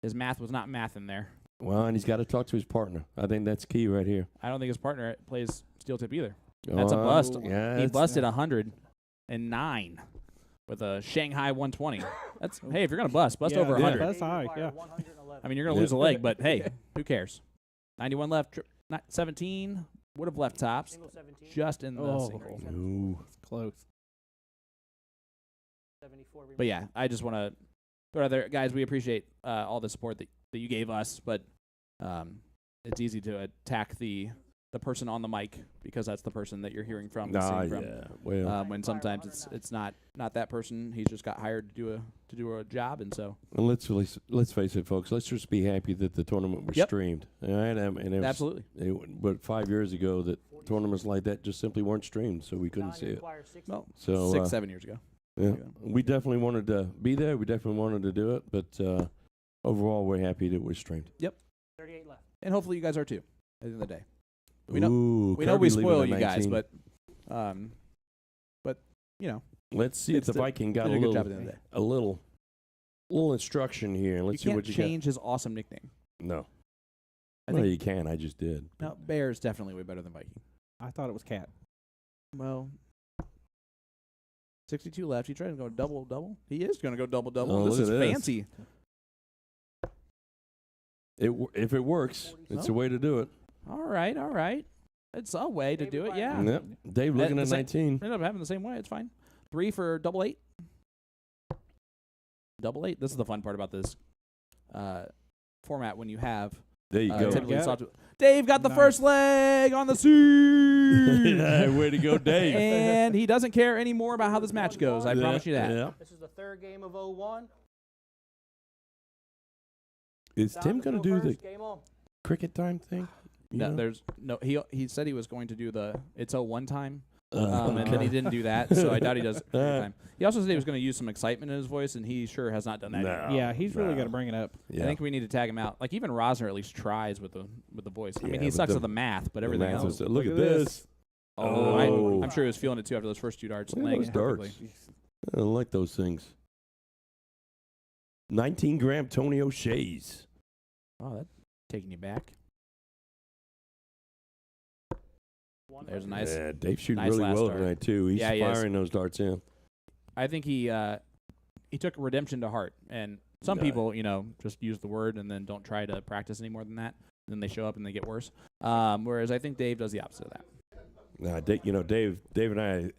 E: His math was not math in there.
A: Well, and he's got to talk to his partner. I think that's key right here.
E: I don't think his partner plays steel tip either. That's a bust.
A: Yeah,
E: He
A: that's-
E: busted 109 with a Shanghai 120. That's hey, if you're gonna bust
B: Yeah,
E: over
B: yeah.
E: 100.
B: That's high,
C: Fire,
B: yeah.
C: 111.
E: I mean, you're gonna
A: Yeah.
E: lose a leg, but hey, who cares? 91 left, 17 would have left tops,
C: Single 17.
E: just in the
B: Oh.
E: single.
A: Ooh.
B: It's close.
C: 74.
E: But yeah, I just want to throw out there, guys. We appreciate all the support that you gave us, but it's easy to attack the person on the mic because that's the person that you're hearing from.
A: Nah,
E: seeing from.
A: yeah. Well,
E: When sometimes it's not that person. He's just got hired to do a job, and so
A: and let's face it, folks. Let's just be happy that the tournament was
E: Yep.
A: streamed. All right, and it was,
E: absolutely.
A: But 5 years ago, that tournaments like that just simply weren't streamed, so we couldn't see it.
E: Well,
A: So
E: 6-7 years ago.
A: yeah, we definitely wanted to be there. We definitely wanted to do it, but overall, we're happy that it was streamed.
C: 38 left.
E: And hopefully you guys are too. At the end of the day,
A: We
E: know-
A: know
E: we know we spoil you guys, but you know,
A: let's see if
E: it's
A: the
E: the-
A: Viking got
E: did
A: a
E: a good
A: little,
E: job at the end of the day.
A: little instruction here. And let's
E: you
A: see
E: can't
A: what you
E: change his awesome nickname.
A: got. No,
E: I
A: well,
E: think
A: you can. I just did.
E: no, Bear is definitely way better than Viking.
B: I thought it was Cat.
E: Well, 62 left. He tried to go double. He is going to go double.
A: Oh,
E: This
A: look
E: is
A: at this.
E: fancy.
A: If it works, it's a way to do it.
E: All right. It's a way to do it. Yeah.
A: Yep. Dave looking
E: the
A: at
E: same-
A: 19.
E: Ended up having the same way. It's fine. 3 for double 8. Double 8. This is the fun part about this format when you have
A: There you go.
E: typically
B: Yeah.
E: soft- Dave got the
B: Nice.
E: first leg on the seat.
A: Way to go, Dave.
E: And he doesn't care anymore about how this match goes. I promise you that.
A: Yeah.
C: This is the third game of 01.
A: Is Tim going to do the
C: Game on.
A: cricket time thing? You
E: No,
A: know?
E: there's no. He said he was going to do the it's 01 time,
A: Uh,
E: and then he didn't do that. So I doubt he does every time. He also said he was going to use some excitement in his voice, and he sure has not done that. yet.
A: No,
B: Yeah, he's really
A: no.
B: got to bring it up.
A: Yeah.
E: I think we need to tag him out. Like even Rosner at least tries with the voice. I
A: Yeah,
E: mean, he
A: but
E: sucks
A: the-
E: with the math, but
A: The
E: everything
A: math
E: else.
A: was- look at this.
E: I'm sure he was feeling it too after those first 2 darts.
A: Look at
E: laying
A: those
E: perfectly.
A: darts. I don't like those things. 19-gram Tony O'Shea's.
E: Oh, that's taking you back. There's a nice.
A: Yeah, Dave's shooting
E: nice
A: really
E: last
A: well
E: dart.
A: tonight too. He's
E: Yeah, he is.
A: firing those darts in.
E: I think he took redemption to heart, and some
A: Yeah.
E: people, just use the word and then don't try to practice any more than that. Then they show up and they get worse. Whereas I think Dave does the opposite of that.
A: Dave and I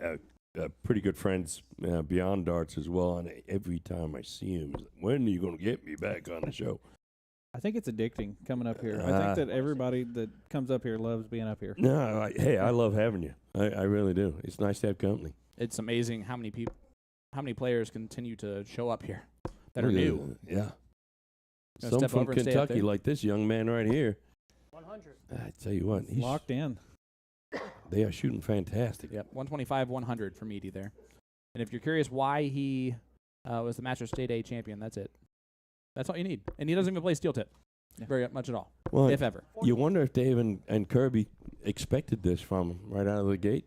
A: are pretty good friends beyond darts as well. And every time I see him, he's like, when are you going to get me back on the show?
B: I think it's addicting coming up here. I think that everybody that comes up here loves being up here.
A: No, I love having you. I really do. It's nice to have company.
E: It's amazing how many players continue to show up here that are
A: Look at
E: new.
A: that. Yeah.
E: Gonna
A: Some
E: step
A: from
E: over and stay up
A: Kentucky,
E: there.
A: like this young man right here.
C: 100.
A: I tell you what,
B: Locked in.
A: they are shooting fantastic.
E: Yep, 125, 100 from Ede there. And if you're curious why he was the Masters State A champion, that's it. That's all you need. And he doesn't even play steel tip very much at all,
A: Well,
E: if ever.
A: you wonder if Dave and Kirby expected this from him right out of the gate,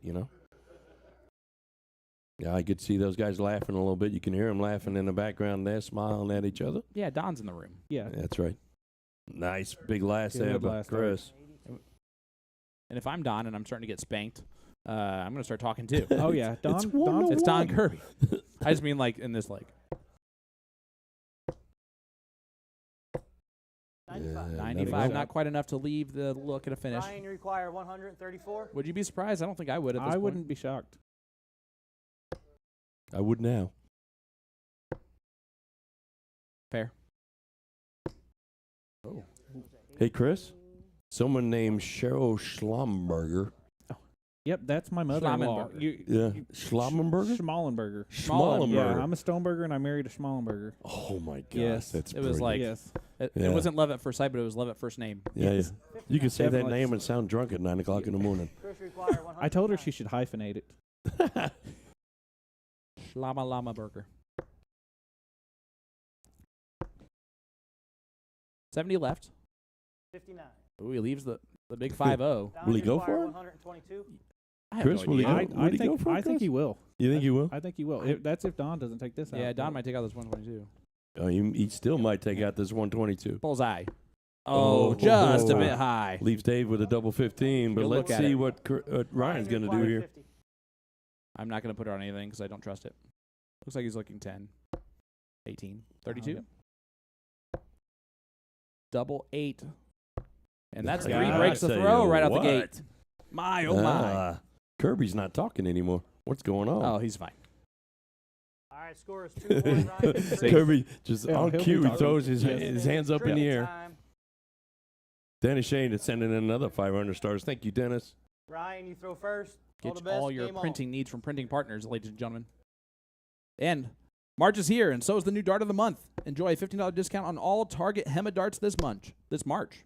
A: Yeah, I could see those guys laughing a little bit. You can hear them laughing in the background there, smiling at each other.
E: Yeah, Don's in the room.
B: Yeah.
A: That's right. Nice big last
B: Good
A: there,
B: last
A: by Chris.
E: And if I'm Don and I'm starting to get spanked, I'm going to start talking too.
B: Oh yeah. Don.
A: It's 1-1.
E: It's Don Kirby. I just mean like in this like
C: 95.
E: 95, not quite enough to leave the look at a finish.
C: Ryan, you require 134.
E: Would you be surprised? I don't think I would at this
B: I
E: point.
B: wouldn't be shocked.
A: I would now.
E: Fair.
A: Hey, Chris. Someone named Cheryl Schlomberger.
B: Yep, that's my mother-in-law.
E: Schlamenberger.
A: Yeah. Schlomberger?
B: Schmallenberger.
E: Schmallenberger.
B: Yeah, I'm a Stoneberger and I married a Schmallenberger.
A: Oh, my gosh.
B: Yes.
A: That's
E: It was
A: brilliant.
E: like
B: Yes.
E: it
A: Yeah.
E: wasn't love at first sight, but it was love at first name.
A: Yeah, yeah. You can say that
B: Definitely.
A: name and sound drunk at 9 o'clock in the morning.
C: Chris, you require 100.
B: I told her she should hyphenate it.
E: Schlama Lama Burger. 70 left.
C: 59.
E: Ooh, he leaves the big 5-0.
C: Don,
A: Will he
C: you
A: go
C: require
A: for it?
C: 122.
E: I have
A: Chris,
E: no
A: will he
E: idea.
A: go? Would he go for it,
B: I think
A: Chris?
B: he will.
A: You think he will?
B: I think he will. That's if Don doesn't take this out.
E: Yeah, Don might take out this 122.
A: Oh, he still might take out this 122.
E: Bullseye.
A: Oh,
E: Oh, just a
A: oh.
E: bit high.
A: Leaves Dave with a double 15, but
E: Good
A: let's
E: look at
A: see
E: it.
A: what Ryan's going to do
C: require
A: here.
C: 50.
E: I'm not going to put it on anything because I don't trust it. Looks like he's looking 10, 18, 32. Double 8. And that's
A: Yeah,
E: three
A: I
E: breaks the
A: tell
E: throw
A: you
E: right out the
A: what.
E: gate. My, oh, my.
A: Kirby's not talking anymore. What's going on?
E: Oh, he's fine.
C: All right, score is 2-1. Ryan.
E: See?
A: Kirby just
B: Yeah,
A: on
B: he'll be
A: cue, he
B: talking.
A: throws his
B: Yes.
A: hands up in the air.
C: Time.
A: Dennis Shane is sending in another 500 stars. Thank you, Dennis.
C: Ryan, you throw first. All
E: Get
C: the best.
E: all your
C: Game on.
E: printing needs from Printing Partners, ladies and gentlemen. And March is here, and so is the new dart of the month. Enjoy a $15 discount on all Target Hema darts this March,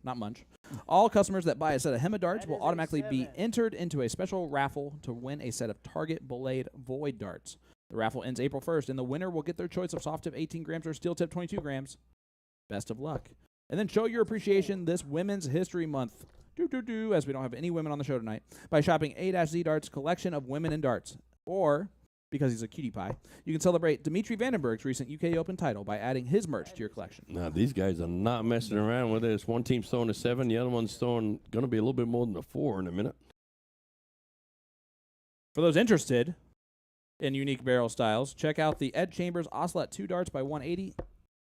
E: not Munch. All customers that buy a set of Hema darts
C: That
E: will
C: is a
E: automatically be
C: 7.
E: entered into a special raffle to win a set of Target Blade Void darts. The raffle ends April 1st, and the winner will get their choice of soft tip 18 grams or steel tip 22 grams. Best of luck. And then show your appreciation this Women's History Month. As we don't have any women on the show tonight, by shopping A-Z Darts collection of women in darts. Or, because he's a cutie pie, you can celebrate Dimitri Vandenberg's recent UK Open title by adding his merch to your collection.
A: Now, these guys are not messing around with this. One team's throwing a 7, the other one's throwing going to be a little bit more than a 4 in a minute.
E: For those interested in unique barrel styles, check out the Ed Chambers Ocelot 2 darts by 180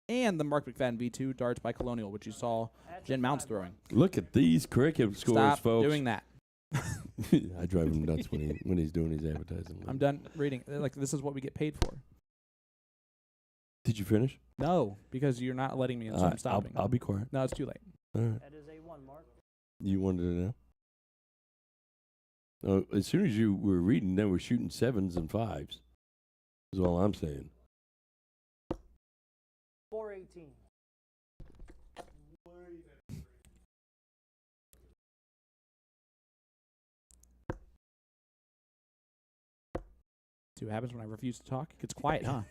E: and the Mark McFadden V2 darts by Colonial, which you saw Jen Mounts throwing.
A: Look at these cricket scores,
E: Stop
A: folks.
E: doing that.
A: I drive him nuts when he's doing his advertising.
E: I'm done reading. Like, this is what we get paid for.
A: Did you finish?
E: No, because you're not letting me, and so I'm stopping.
A: I'll be quiet.
E: No, it's too late.
A: All right.
C: That is a 1, Mark.
A: You wanted to know? As soon as you were reading, then we're shooting 7s and 5s. Is all I'm saying.
C: 418.
E: See what happens when I refuse to talk? It gets quiet, huh?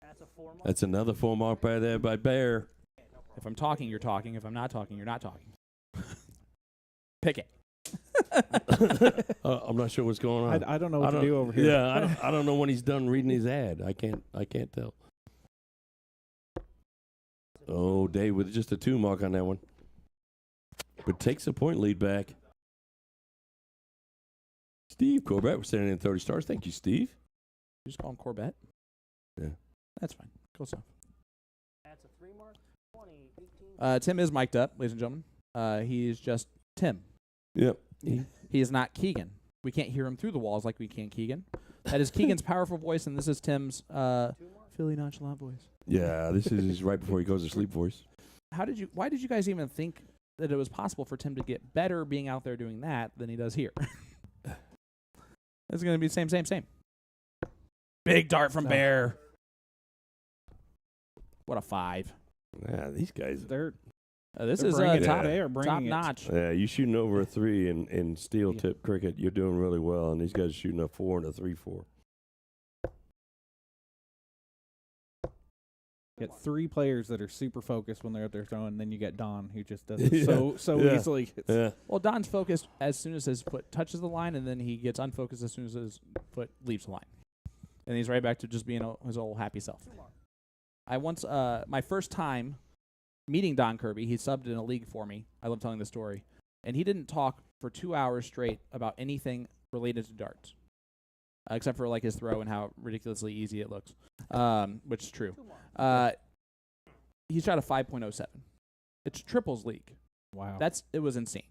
C: That's a 4 mark.
A: That's another 4 mark by there by Bear.
E: If I'm talking, you're talking. If I'm not talking, you're not talking. Pick it.
A: I'm not sure what's going on.
B: I don't know what to do over here.
A: Yeah, I don't know when he's done reading his ad. I can't tell. Oh, Dave with just a 2 mark on that one. But takes a point lead back. Steve Corbett was sending in 30 stars. Thank you, Steve.
E: You just call him Corbett?
A: Yeah.
E: That's fine. Cool stuff.
C: That's a 3 mark. 20, 18.
E: Tim is mic'd up, ladies and gentlemen. He's just Tim.
A: Yep.
E: He is not Keegan. We can't hear him through the walls like we can Keegan. That is Keegan's powerful voice, and this is Tim's Philly nonchalant voice.
A: Yeah, this is his right before he goes to sleep voice.
E: Why did you guys even think that it was possible for Tim to get better being out there doing that than he does here? It's going to be same. Big dart from Bear. What a 5.
A: Yeah, these guys.
E: This is
B: bringing it.
E: top
B: They are bringing it.
E: notch.
A: Yeah, you shooting over a 3 in steel tip cricket, you're doing really well. And these guys are shooting a 4 and a 3-4.
B: You got 3 players that are super focused when they're out there throwing, and then you got Don, who just does it so
A: Yeah.
B: easily.
A: Yeah.
E: Well, Don's focused as soon as his foot touches the line, and then he gets unfocused as soon as his foot leaves the line. And he's right back to just being his old happy self. I once, my first time meeting Don Kirby, he subbed in a league for me. I love telling this story. And he didn't talk for 2 hours straight about anything related to darts, except for like his throw and how ridiculously easy it looks, which is true. He shot a 5.07. It's triples league.
B: Wow.
E: It was insane,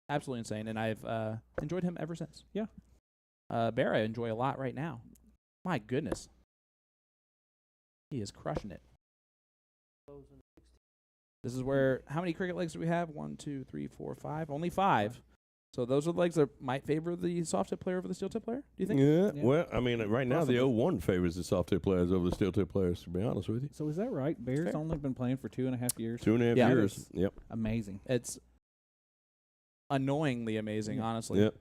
E: absolutely insane, and I've enjoyed him ever since.
B: Yeah.
E: Bear I enjoy a lot right now. My goodness, he is crushing it. This is where, how many cricket legs do we have? 1, 2, 3, 4, 5. Only 5. So those are the legs that might favor the soft tip player over the steel tip player. Do you think?
A: Yeah.
B: Yeah.
A: Well, I mean, right now the 0-1 favors the soft tip players over the steel tip players. To be honest with you,
B: So is that right? Bear's
E: Fair.
B: only been playing for 2.5 years.
A: 2.5
E: Yeah.
A: years. Yep.
B: Amazing.
E: It's annoyingly amazing, honestly.
A: Yep.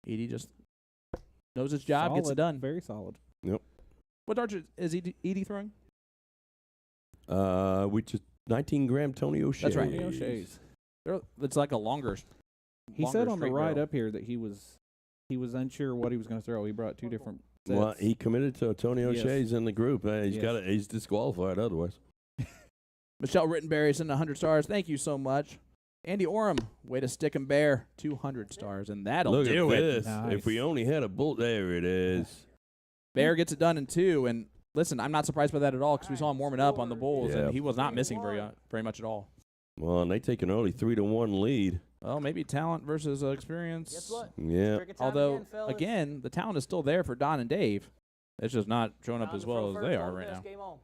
E: Edie just knows his job, gets it
B: Solid,
E: done.
B: Very solid.
E: What darts is Edie throwing?
A: We just 19-gram Tony O'Shea.
E: That's right.
B: Tony O'Shea's.
E: It's like a longer.
B: He
E: longer
B: said on the
E: straight
B: ride
E: barrel.
B: up here that he was unsure what he was going to throw. He brought 2 different sets.
A: Well, he committed to Tony
B: Yes.
A: O'Shea's in the group. He's
B: Yes.
A: got it. He's disqualified otherwise.
E: Michelle Rittenberry sent 100 stars. Thank you so much. Andy Orem, way to stick 'em Bear, 200 stars, and that'll
A: Look
E: do
A: at
E: it.
A: this.
B: Nice.
A: If we only had a bullet, there it is.
E: Bear gets it done in 2, and listen, I'm not surprised by that at all because we saw him warming up on the Bulls,
A: Yeah.
E: and he was not missing very much at all.
A: Well, and they take an early 3-1 lead.
E: Well, maybe talent versus experience.
C: Guess what?
A: Yeah.
C: Cricket time
E: Although,
C: again, fellas.
E: again, the talent is still there for Don and Dave. It's just not showing up
C: Time
E: as
C: to throw
E: well as
C: first,
E: they
C: all
E: are
C: the
E: right
C: best,
E: now.
C: Game on.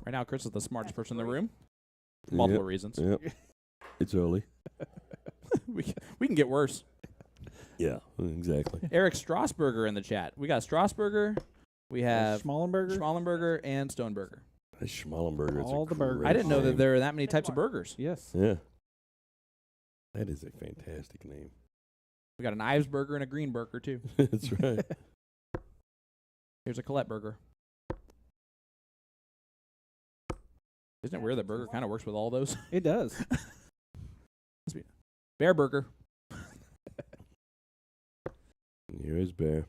E: Right now, Chris is the smartest person in the room. Multiple reasons.
A: Yep. It's early.
E: we can get worse.
A: Yeah, exactly.
E: Eric Strasburger in the chat. We got Strasburger. We have
B: Schmallenberger.
E: Schmallenberger and Stoneberger.
A: Schmallenberger.
B: All the burgers.
E: I didn't know that
A: name.
E: there are that many types of burgers.
B: Yes.
A: Yeah. That is a fantastic name.
E: We got an Ives burger and a green burger, too.
A: That's right.
E: Here's a Collett burger. Isn't it weird that burger kind of works with all those?
B: It does.
E: Bear burger.
A: Here is Bear.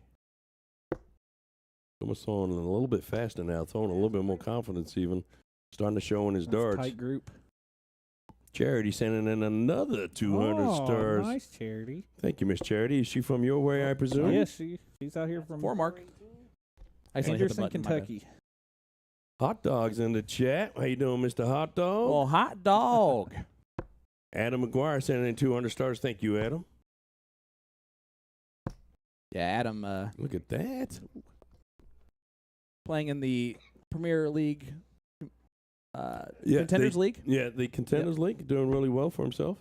A: Almost throwing a little bit faster now, throwing a little bit more confidence even. Starting to show in his
B: That's a
A: darts.
B: tight group.
A: Charity sending in another 200 stars.
B: Nice, Charity.
A: Thank you, Miss Charity. Is she from your way, I presume?
B: Yes, she's out here from
E: 4 mark. I accidentally hit the
B: Anderson,
E: button, my bad.
B: Kentucky.
A: Hot Dog's in the chat. How you doing, Mr. Hot Dog?
E: Well, hot dog.
A: Adam McGuire sending in 200 stars. Thank you, Adam.
E: Yeah, Adam
A: Look at that.
E: playing in the Premier League
A: Yeah,
E: Contenders League.
A: Yeah, the Contenders League, doing really well for himself.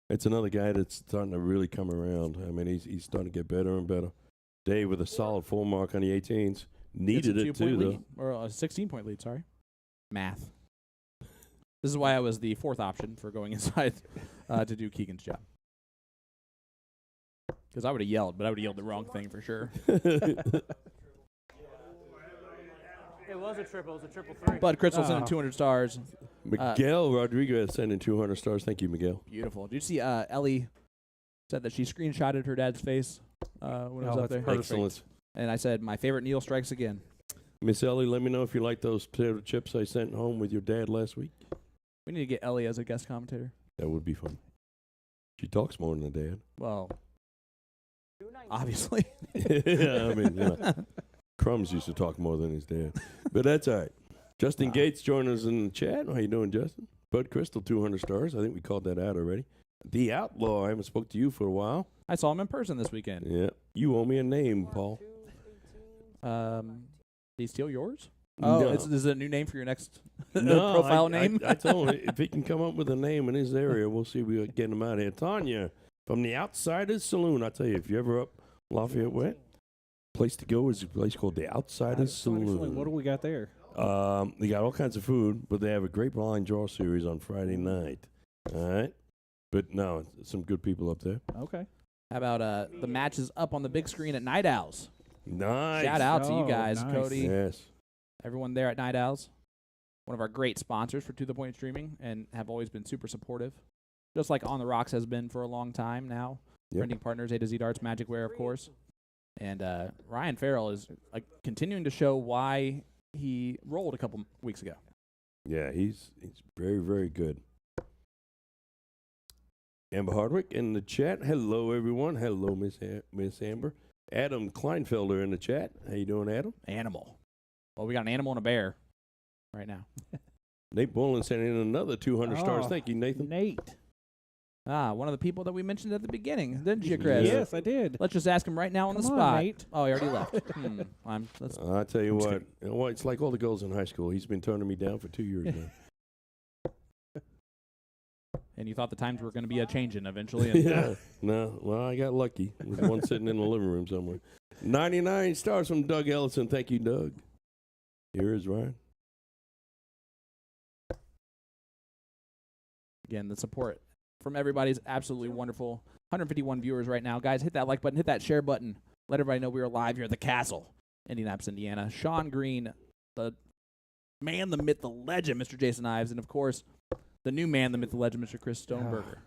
A: It's another guy that's starting to really come around. I mean, he's starting to get better and better. Dave with a solid 4 mark on the 18s. Needed
E: It's a
A: it too,
E: 2-point
A: though.
E: lead, or a 16-point lead, sorry. Math. This is why I was the 4th option for going inside to do Keegan's job. Because I would have yelled, but I would have yelled the wrong thing for sure.
C: It was a triple. It was a triple 3.
E: But Crystal sent in 200 stars.
A: Miguel Rodriguez sending 200 stars. Thank you, Miguel.
E: Beautiful. Did you see Ellie said that she screenshotted her dad's face when I was up there?
B: that's perfect.
A: Excellent.
E: And I said, my favorite Neil strikes again.
A: Miss Ellie, let me know if you like those potato chips I sent home with your dad last week.
E: We need to get Ellie as a guest commentator.
A: That would be fun. She talks more than her dad.
E: Well, obviously.
A: Yeah, I mean, Crumbs used to talk more than his dad. But that's all right. Justin Gates joining us in the chat. How you doing, Justin? Bud Crystal, 200 stars. I think we called that out already. The Outlaw, I haven't spoke to you for a while.
E: I saw him in person this weekend.
A: Yeah. You owe me a name, Paul.
E: Did he steal yours? Oh,
A: No.
E: is it a new name for your next
A: No,
E: profile name?
A: I told him if he can come up with a name in his area, we'll see if we can get him out of here. Tanya from the Outsiders Saloon. I tell you, if you're ever up Lafayette Way, place to go is a place called the Outsiders Saloon.
B: What do we got there?
A: They got all kinds of food, but they have a great blind draw series on Friday night. All right, but no, some good people up there.
B: Okay.
E: How about the matches up on the big screen at Night Owls?
A: Nice.
E: Shout out to you
B: Oh,
E: guys,
B: nice.
E: Cody,
A: Yes.
E: everyone there at Night Owls. One of our great sponsors for To The Point Streaming and have always been super supportive, just like On The Rocks has been for a long time now.
A: Yep.
E: Printing partners, A to Z Darts, Magic Wear, of course. And Ryan Ferrell is continuing to show why he rolled a couple weeks ago.
A: Yeah, he's very, very good. Amber Hardwick in the chat. Hello, everyone. Hello, Miss Amber. Adam Kleinfelder in the chat. How you doing, Adam?
E: Animal. Well, we got an animal and a bear right now.
A: Nate Bolin sent in another 200 stars.
B: Oh,
A: Thank you, Nathan.
B: Nate.
E: One of the people that we mentioned at the beginning, didn't you, Chris?
B: Yes, I did.
E: Let's just ask him right now on the
B: Come on,
E: spot.
B: Nate.
E: Oh, he already left. Let's
A: I tell you what, it's like all the girls in high school. He's been turning me down for 2 years now.
E: And you thought the times were going to be a-changing eventually. And
A: Yeah. No, well, I got lucky. There's one sitting in the living room somewhere. 99 stars from Doug Ellison. Thank you, Doug. Here is Ryan.
E: Again, the support from everybody is absolutely wonderful. 151 viewers right now. Guys, hit that like button, hit that share button. Let everybody know we are live here at the Castle, Indianapolis, Indiana. Sean Green, the man, the myth, the legend, Mr. Jason Ives, and, of course, the new man, the myth, the legend, Mr. Chris Stoneberger.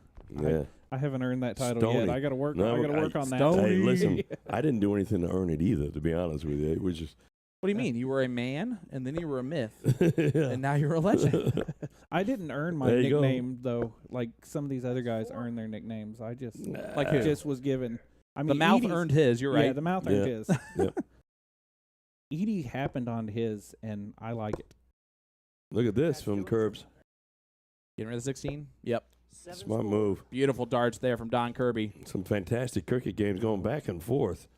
A: Yeah.
B: I haven't earned that title
A: Stoney.
B: yet. I got to work.
A: No,
B: I got to work on that.
A: Hey, listen, I didn't do anything to earn it either, to be honest with you. It was just.
E: What do you mean? You were a man, and then you were a myth,
A: Yeah.
E: and now you're a legend.
B: I didn't earn my
A: There you go.
B: nickname though. Like some of these other guys earn their nicknames. I just
E: Like who?
B: just was given. I mean,
E: The mouth
B: Edie's-
E: earned his. You're right.
B: Yeah, the mouth earned
A: Yeah.
B: his.
A: Yep.
B: Edie happened on his, and I like it.
A: Look at this from Curbs.
E: Getting rid of the 16? Yep.
A: Smart move.
E: Beautiful darts there from Don Kirby.
A: Some fantastic cricket games going back and forth.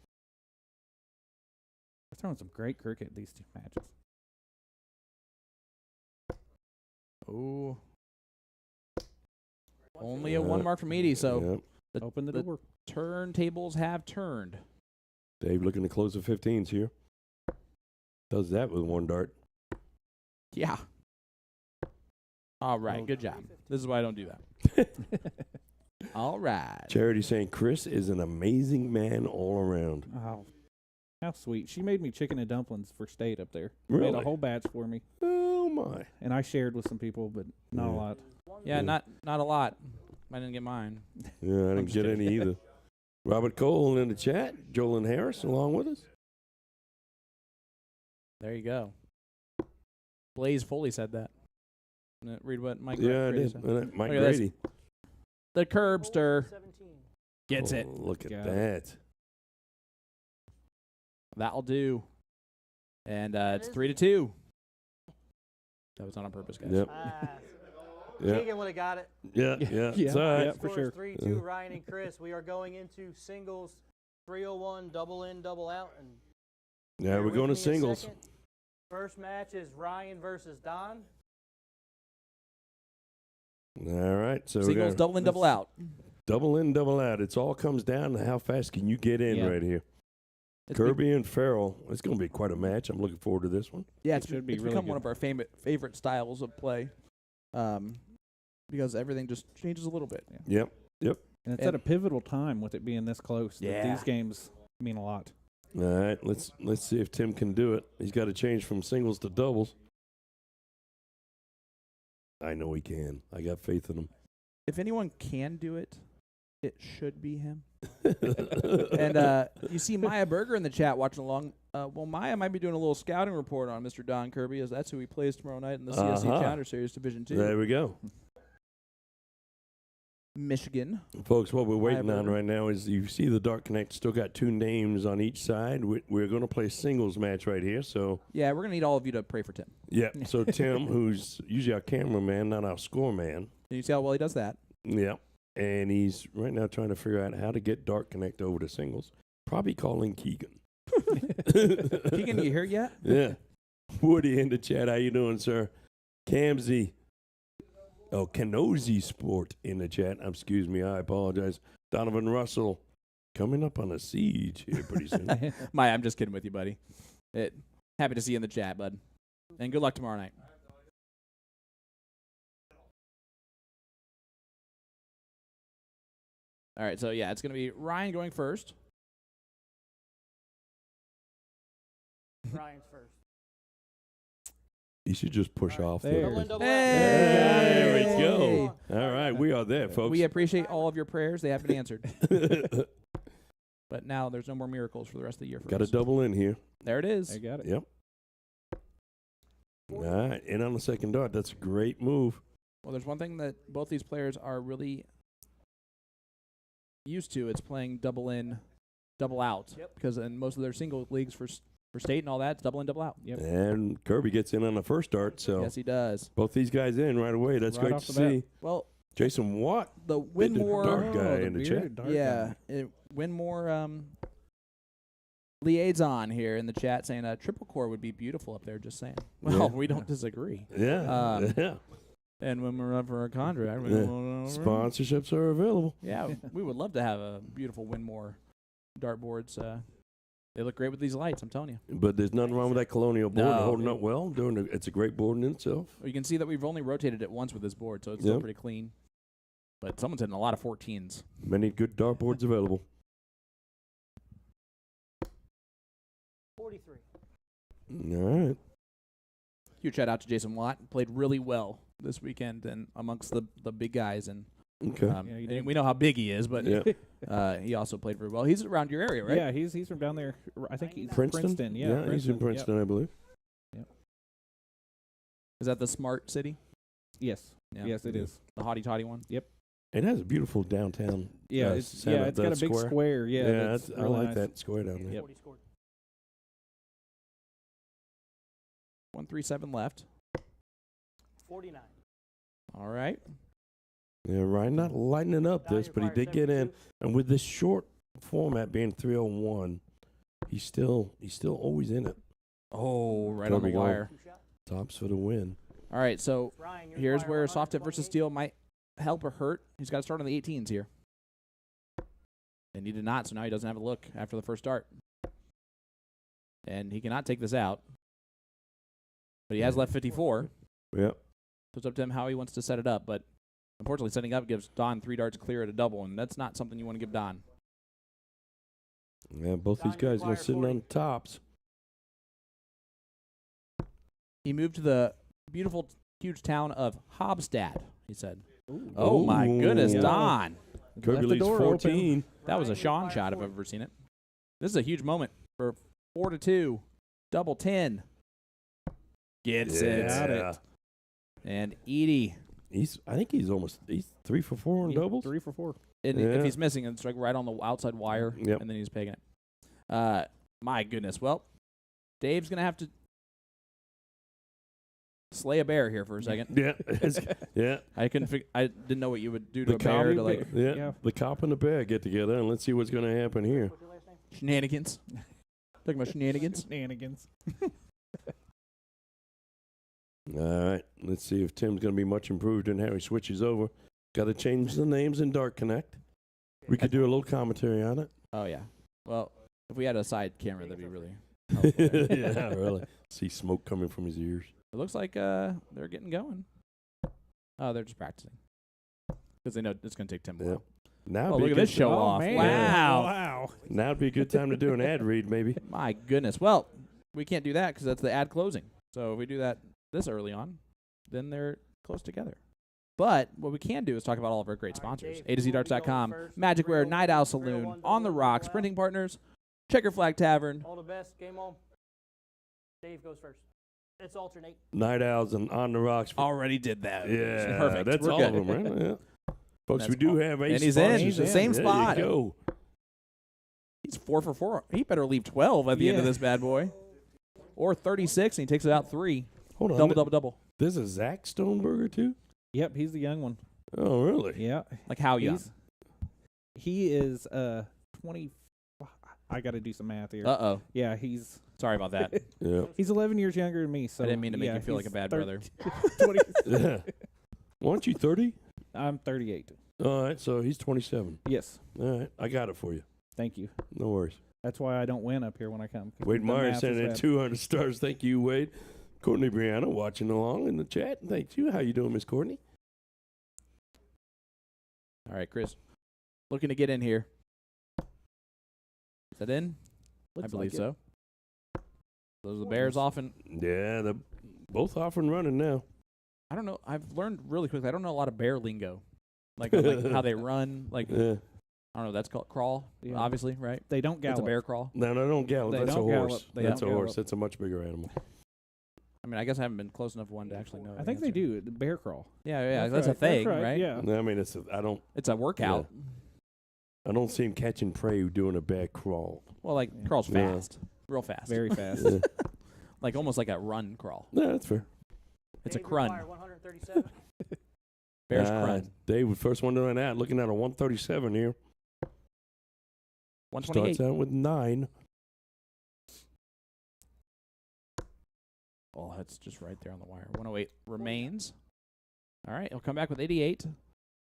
B: They're throwing some great cricket these two matches.
E: Ooh. Only a one mark from Edie, so
A: Yep.
E: the-
B: Open the
E: the-
B: door.
E: turntables have turned.
A: Dave looking to close the 15s here. Does that with one dart.
E: Yeah. All right,
B: Oh.
E: good job. This is why I don't do that. All right.
A: Charity saying Chris is an amazing man all around.
B: Oh, how sweet! She made me chicken and dumplings for state up there. Made
A: Really?
B: a whole batch for me,
A: Oh my.
B: and I shared with some people, but not a
A: Yeah.
B: lot.
E: Yeah,
A: Yeah.
E: not a lot. I didn't get mine.
A: Yeah, I didn't
E: just
A: get
E: kidding.
A: any either. Robert Cole in the chat. Jolyn Harris along with us.
E: There you go. Blaze Foley said that. Read what Mike
A: Yeah, I
E: Grady
A: did.
E: said.
A: Mike
E: Look at this.
A: Grady.
E: The Curbster gets
A: Oh,
E: it.
A: Look at
B: Got it.
A: that.
E: That'll do. And it's 3-2. That was not on purpose, guys.
A: Yep. Yeah.
C: Keegan would have got it.
A: Yeah. Yeah.
B: Yeah.
A: It's all right.
B: Yeah. for
C: Score is
B: sure.
C: 3-2, Ryan and Chris. We are going into singles 301, double in, double out. And
A: Yeah,
C: bear
A: we're
C: with
A: going to
C: me a
A: singles.
C: second. First match is Ryan versus Don.
A: All right. So we
E: Singles,
A: got
E: double in, double out.
A: double in, double out. It's all comes down to how fast can you get in
B: Yeah.
A: right here.
E: It's
A: Kirby and Ferrell. It's going to be quite a match. I'm looking forward to this one.
E: Yeah,
B: It should be
E: it's
B: really
E: become
B: good.
E: one of our favorite styles of play, because everything just changes a little bit.
A: Yep. Yep.
B: And it's
E: And-
B: at a pivotal time with it being this close. that
E: Yeah.
B: These games mean a lot.
A: All right. Let's see if Tim can do it. He's got to change from singles to doubles. I know he can. I got faith in him.
E: If anyone can do it, It should be him. And you see Maya Berger in the chat watching along. Well, Maya might be doing a little scouting report on Mr. Don Kirby, as that's who he plays tomorrow night in the CSC Challenger Series Division 2.
A: There we go.
E: Michigan.
A: Folks, what we're waiting
E: Maya
A: on
E: Berger.
A: right now is you see the Dark Connect still got 2 names on each side. We're going to play singles match right here. So,
E: Yeah, we're going to need all of you to pray for Tim.
A: yeah. So, Tim, who's usually our cameraman, not our score man.
E: Can you see how well he does that?
A: Yeah. And he's right now trying to figure out how to get Dark Connect over to singles. Probably calling Keegan.
E: Keegan, you here yet?
A: Yeah. Woody in the chat. How you doing, sir? Camsy. Oh, Kenozi Sport in the chat. Excuse me. I apologize. Donovan Russell coming up on a siege here pretty soon.
E: Maya, I'm just kidding with you, buddy. Happy to see you in the chat, bud. And good luck tomorrow night. All right, so yeah, it's going to be Ryan going first.
C: Ryan's first.
A: You should just push off
B: There.
C: Double
A: there.
C: in, double out.
A: There we
E: Hey!
A: go. All right, we are there, folks.
E: We appreciate all of your prayers. They have been answered. But now there's no more miracles for the rest of the year for
A: Got a
E: us.
A: double in here.
E: There it is.
B: I got it.
A: Yep. All right, in on the second dart. That's a great move.
E: Well, there's one thing that both these players are really used to. It's playing double in, double out.
C: Yep.
E: Because in most of their single leagues for state and all that, it's double in, double out.
B: Yep.
A: And Kirby gets in on the first dart, so
E: Yes, he does.
A: both these guys in right away. That's
B: Right
A: great
B: off
A: to
B: the bat.
A: see.
E: Well,
A: Jason Watt,
E: the
A: bit the
E: Winmore,
A: dark guy in the
B: bearded
A: chat.
B: dark
E: yeah,
B: guy.
E: Winmore liaison here in the chat saying a triple core would be beautiful up there. Just saying. Well,
A: Yeah.
E: we don't disagree.
A: Yeah, yeah.
E: And when we're up for a contract,
A: Sponsorships are available.
E: yeah, we would love to have a beautiful Winmore dartboards. They look great with these lights. I'm telling you.
A: But there's nothing wrong with that Colonial board.
E: No.
A: Holding up well. It's a great board in itself.
E: You can see that we've only rotated it once with this board, so it's
A: Yep.
E: still pretty clean. But someone's hitting a lot of 14s.
A: Many good dartboards available.
C: 43.
A: All right.
E: Huge shout out to Jason Watt. Played really well this weekend and amongst the big guys. And
A: Okay.
B: Yeah, he
E: and
B: did.
E: we know how big he is, but
A: Yeah.
E: he also played very well. He's around your area, right?
B: Yeah, he's from down there. I think he's
A: Princeton?
B: Yeah,
A: he's in Princeton, I believe.
E: Is that the smart city?
B: Yes.
E: Yeah.
B: Yes, it is.
E: The hottie toddy one?
A: It has a beautiful downtown.
B: Yeah, it's got a big square. Yeah, that's
A: I
B: really
A: like
B: nice.
A: that square down there.
B: Yep.
C: 40 scored.
E: 137 left.
C: 49.
E: All right.
A: Yeah, Ryan not lighting up this, but he did get in. And with this short format being 301, he's still always in it.
E: Oh, right
A: There
E: on the
A: we go.
E: wire.
C: Two shot.
A: Tops for the win.
E: All right, so
C: Ryan, you're
E: here's
C: fire
E: where
C: 100,
E: soft tip versus
C: 28.
E: steel might help or hurt. He's got to start on the 18s here. And he did not, so now he doesn't have a look after the first start. And he cannot take this out. But he has left 54.
A: Yeah.
E: So it's up to him how he wants to set it up. But unfortunately, setting up gives Don 3 darts clear at a double, and that's not something you want to give Don.
A: Yeah, both these guys are sitting on tops.
E: He moved to the beautiful, huge town of Hobstad, he said.
B: Ooh.
E: Oh, my goodness,
A: Ooh.
E: Don.
A: Kirby
B: Left the
A: leads
B: door
A: 14.
E: That was a
C: Ryan,
E: Sean
C: fire
E: shot if
C: 40.
E: I've ever seen it. This is a huge moment for 4-2, double 10. Gets it.
B: Got it.
E: And Edie,
A: I think he's 3 for 4 on doubles.
B: 3 for 4.
E: and
A: Yeah.
E: if he's missing, it's like right on the outside wire,
A: Yep.
E: and then he's pegging it. My goodness. Well, Dave's going to have to slay a bear here for a second.
A: Yeah. Yeah.
E: I didn't know what you would do to
A: The
E: a bear to like
A: yeah. The cop and the bear get together, and let's see what's going to happen here.
C: What's your last name?
E: shenanigans. Talking about shenanigans.
B: Shenanigans.
A: All right. Let's see if Tim's going to be much improved in how he switches over. Got to change the names in Dark Connect. We could do a little commentary on it.
E: Oh yeah. Well, if we had a side camera, that'd be really.
A: Yeah, really. See smoke coming from his ears.
E: It looks like they're getting going. Oh, they're just practicing because they know it's going to take Tim a
A: Yeah.
E: while.
A: Now
E: Oh,
A: be
E: look
A: a
E: at this
A: good-
E: show
B: Oh,
E: off!
B: man.
E: Wow.
B: Wow.
A: Now would be a good time to do an ad read, maybe.
E: My goodness. Well, we can't do that because that's the ad closing. So if we do that this early on, then they're close together. But what we can do is talk about all of our great
C: All right,
E: sponsors.
C: Dave,
E: AtoZDarts.com,
C: first.
E: Magic Wear,
C: Ferrell-
E: Night Owl
C: Ferrell
E: Saloon,
C: won,
E: On the
C: double
E: Rocks,
C: well.
E: Printing Partners, Checker Flag Tavern.
C: All the best. Game on. Dave goes first. It's alternate.
A: Night Owls and On the Rocks.
E: Already did that.
A: Yeah,
E: Perfect.
A: That's
E: We're
A: all
E: good.
A: of them, right? Yeah. Folks,
E: That's
A: we do
E: all-
A: have eight
E: And he's in.
A: sponsors.
E: He's Same
A: there
E: spot.
A: You go.
E: He's 4 for 4. He better leave 12 at the end of
B: Yeah.
E: this bad boy. Or 36, and he takes it out 3.
A: Hold on.
E: Double, double, double.
A: This is Zach Stoneberger, too?
B: Yep, he's the young one.
A: Oh, really?
B: Yeah.
E: Like how young?
B: He is 20. I got to do some math here.
E: Uh-oh.
B: Yeah, he's
E: Sorry about that.
A: Yeah.
B: he's 11 years younger than me. So
E: I didn't mean to make
B: yeah,
E: you feel like a
B: he's
E: bad brother.
B: 20.
A: Yeah. Aren't you 30?
B: I'm 38.
A: All right, so he's 27.
B: Yes.
A: All right, I got it for you.
B: Thank you.
A: No worries.
B: That's why I don't win up here when I come. 'cause
A: Wade
B: the
A: Myers
B: math
A: sending
B: is
A: in
B: bad.
A: 200 stars. Thank you, Wade. Courtney Brianna watching along in the chat. Thank you. How you doing, Miss Courtney?
E: All right, Chris. Looking to get in here. Is that in? I
B: Looks
E: believe
B: like it.
E: so. Those are the Bears off and
A: Yeah, they're both off and running now.
E: I don't know. I've learned really quickly. I don't know a lot of bear lingo. Like how they run. Like,
A: Yeah.
E: I don't know. That's called crawl,
B: Yeah.
E: obviously, right?
B: They don't
E: That's
B: gallop.
E: a bear crawl.
A: No, they don't gallop.
B: They
A: That's
B: don't
A: a
B: gallop.
A: horse.
B: They
A: That's a
B: don't
A: horse.
B: gallop.
A: That's a much bigger animal.
E: I mean, I guess I haven't been close enough one to actually know.
B: I
E: the
B: think they
E: answer.
B: do. The bear crawl.
E: Yeah, that's a
B: right,
E: thing,
B: that's
E: right?
B: Yeah.
A: I mean,
E: It's a workout.
A: I don't see him catching prey doing a bear crawl.
E: Well, like
B: Yeah.
E: crawls
A: Yeah.
E: fast, real fast.
B: Very fast.
A: Yeah.
E: Like almost like a run crawl.
A: Yeah, that's fair.
E: It's a
C: Dave
E: crun.
C: required 137.
E: Bears crun.
A: Dave, the first one doing that. Looking at a 137 here.
E: 128.
A: Starts out with 9.
E: Oh, that's just right there on the wire. 108 remains. All right, he'll come back with 88.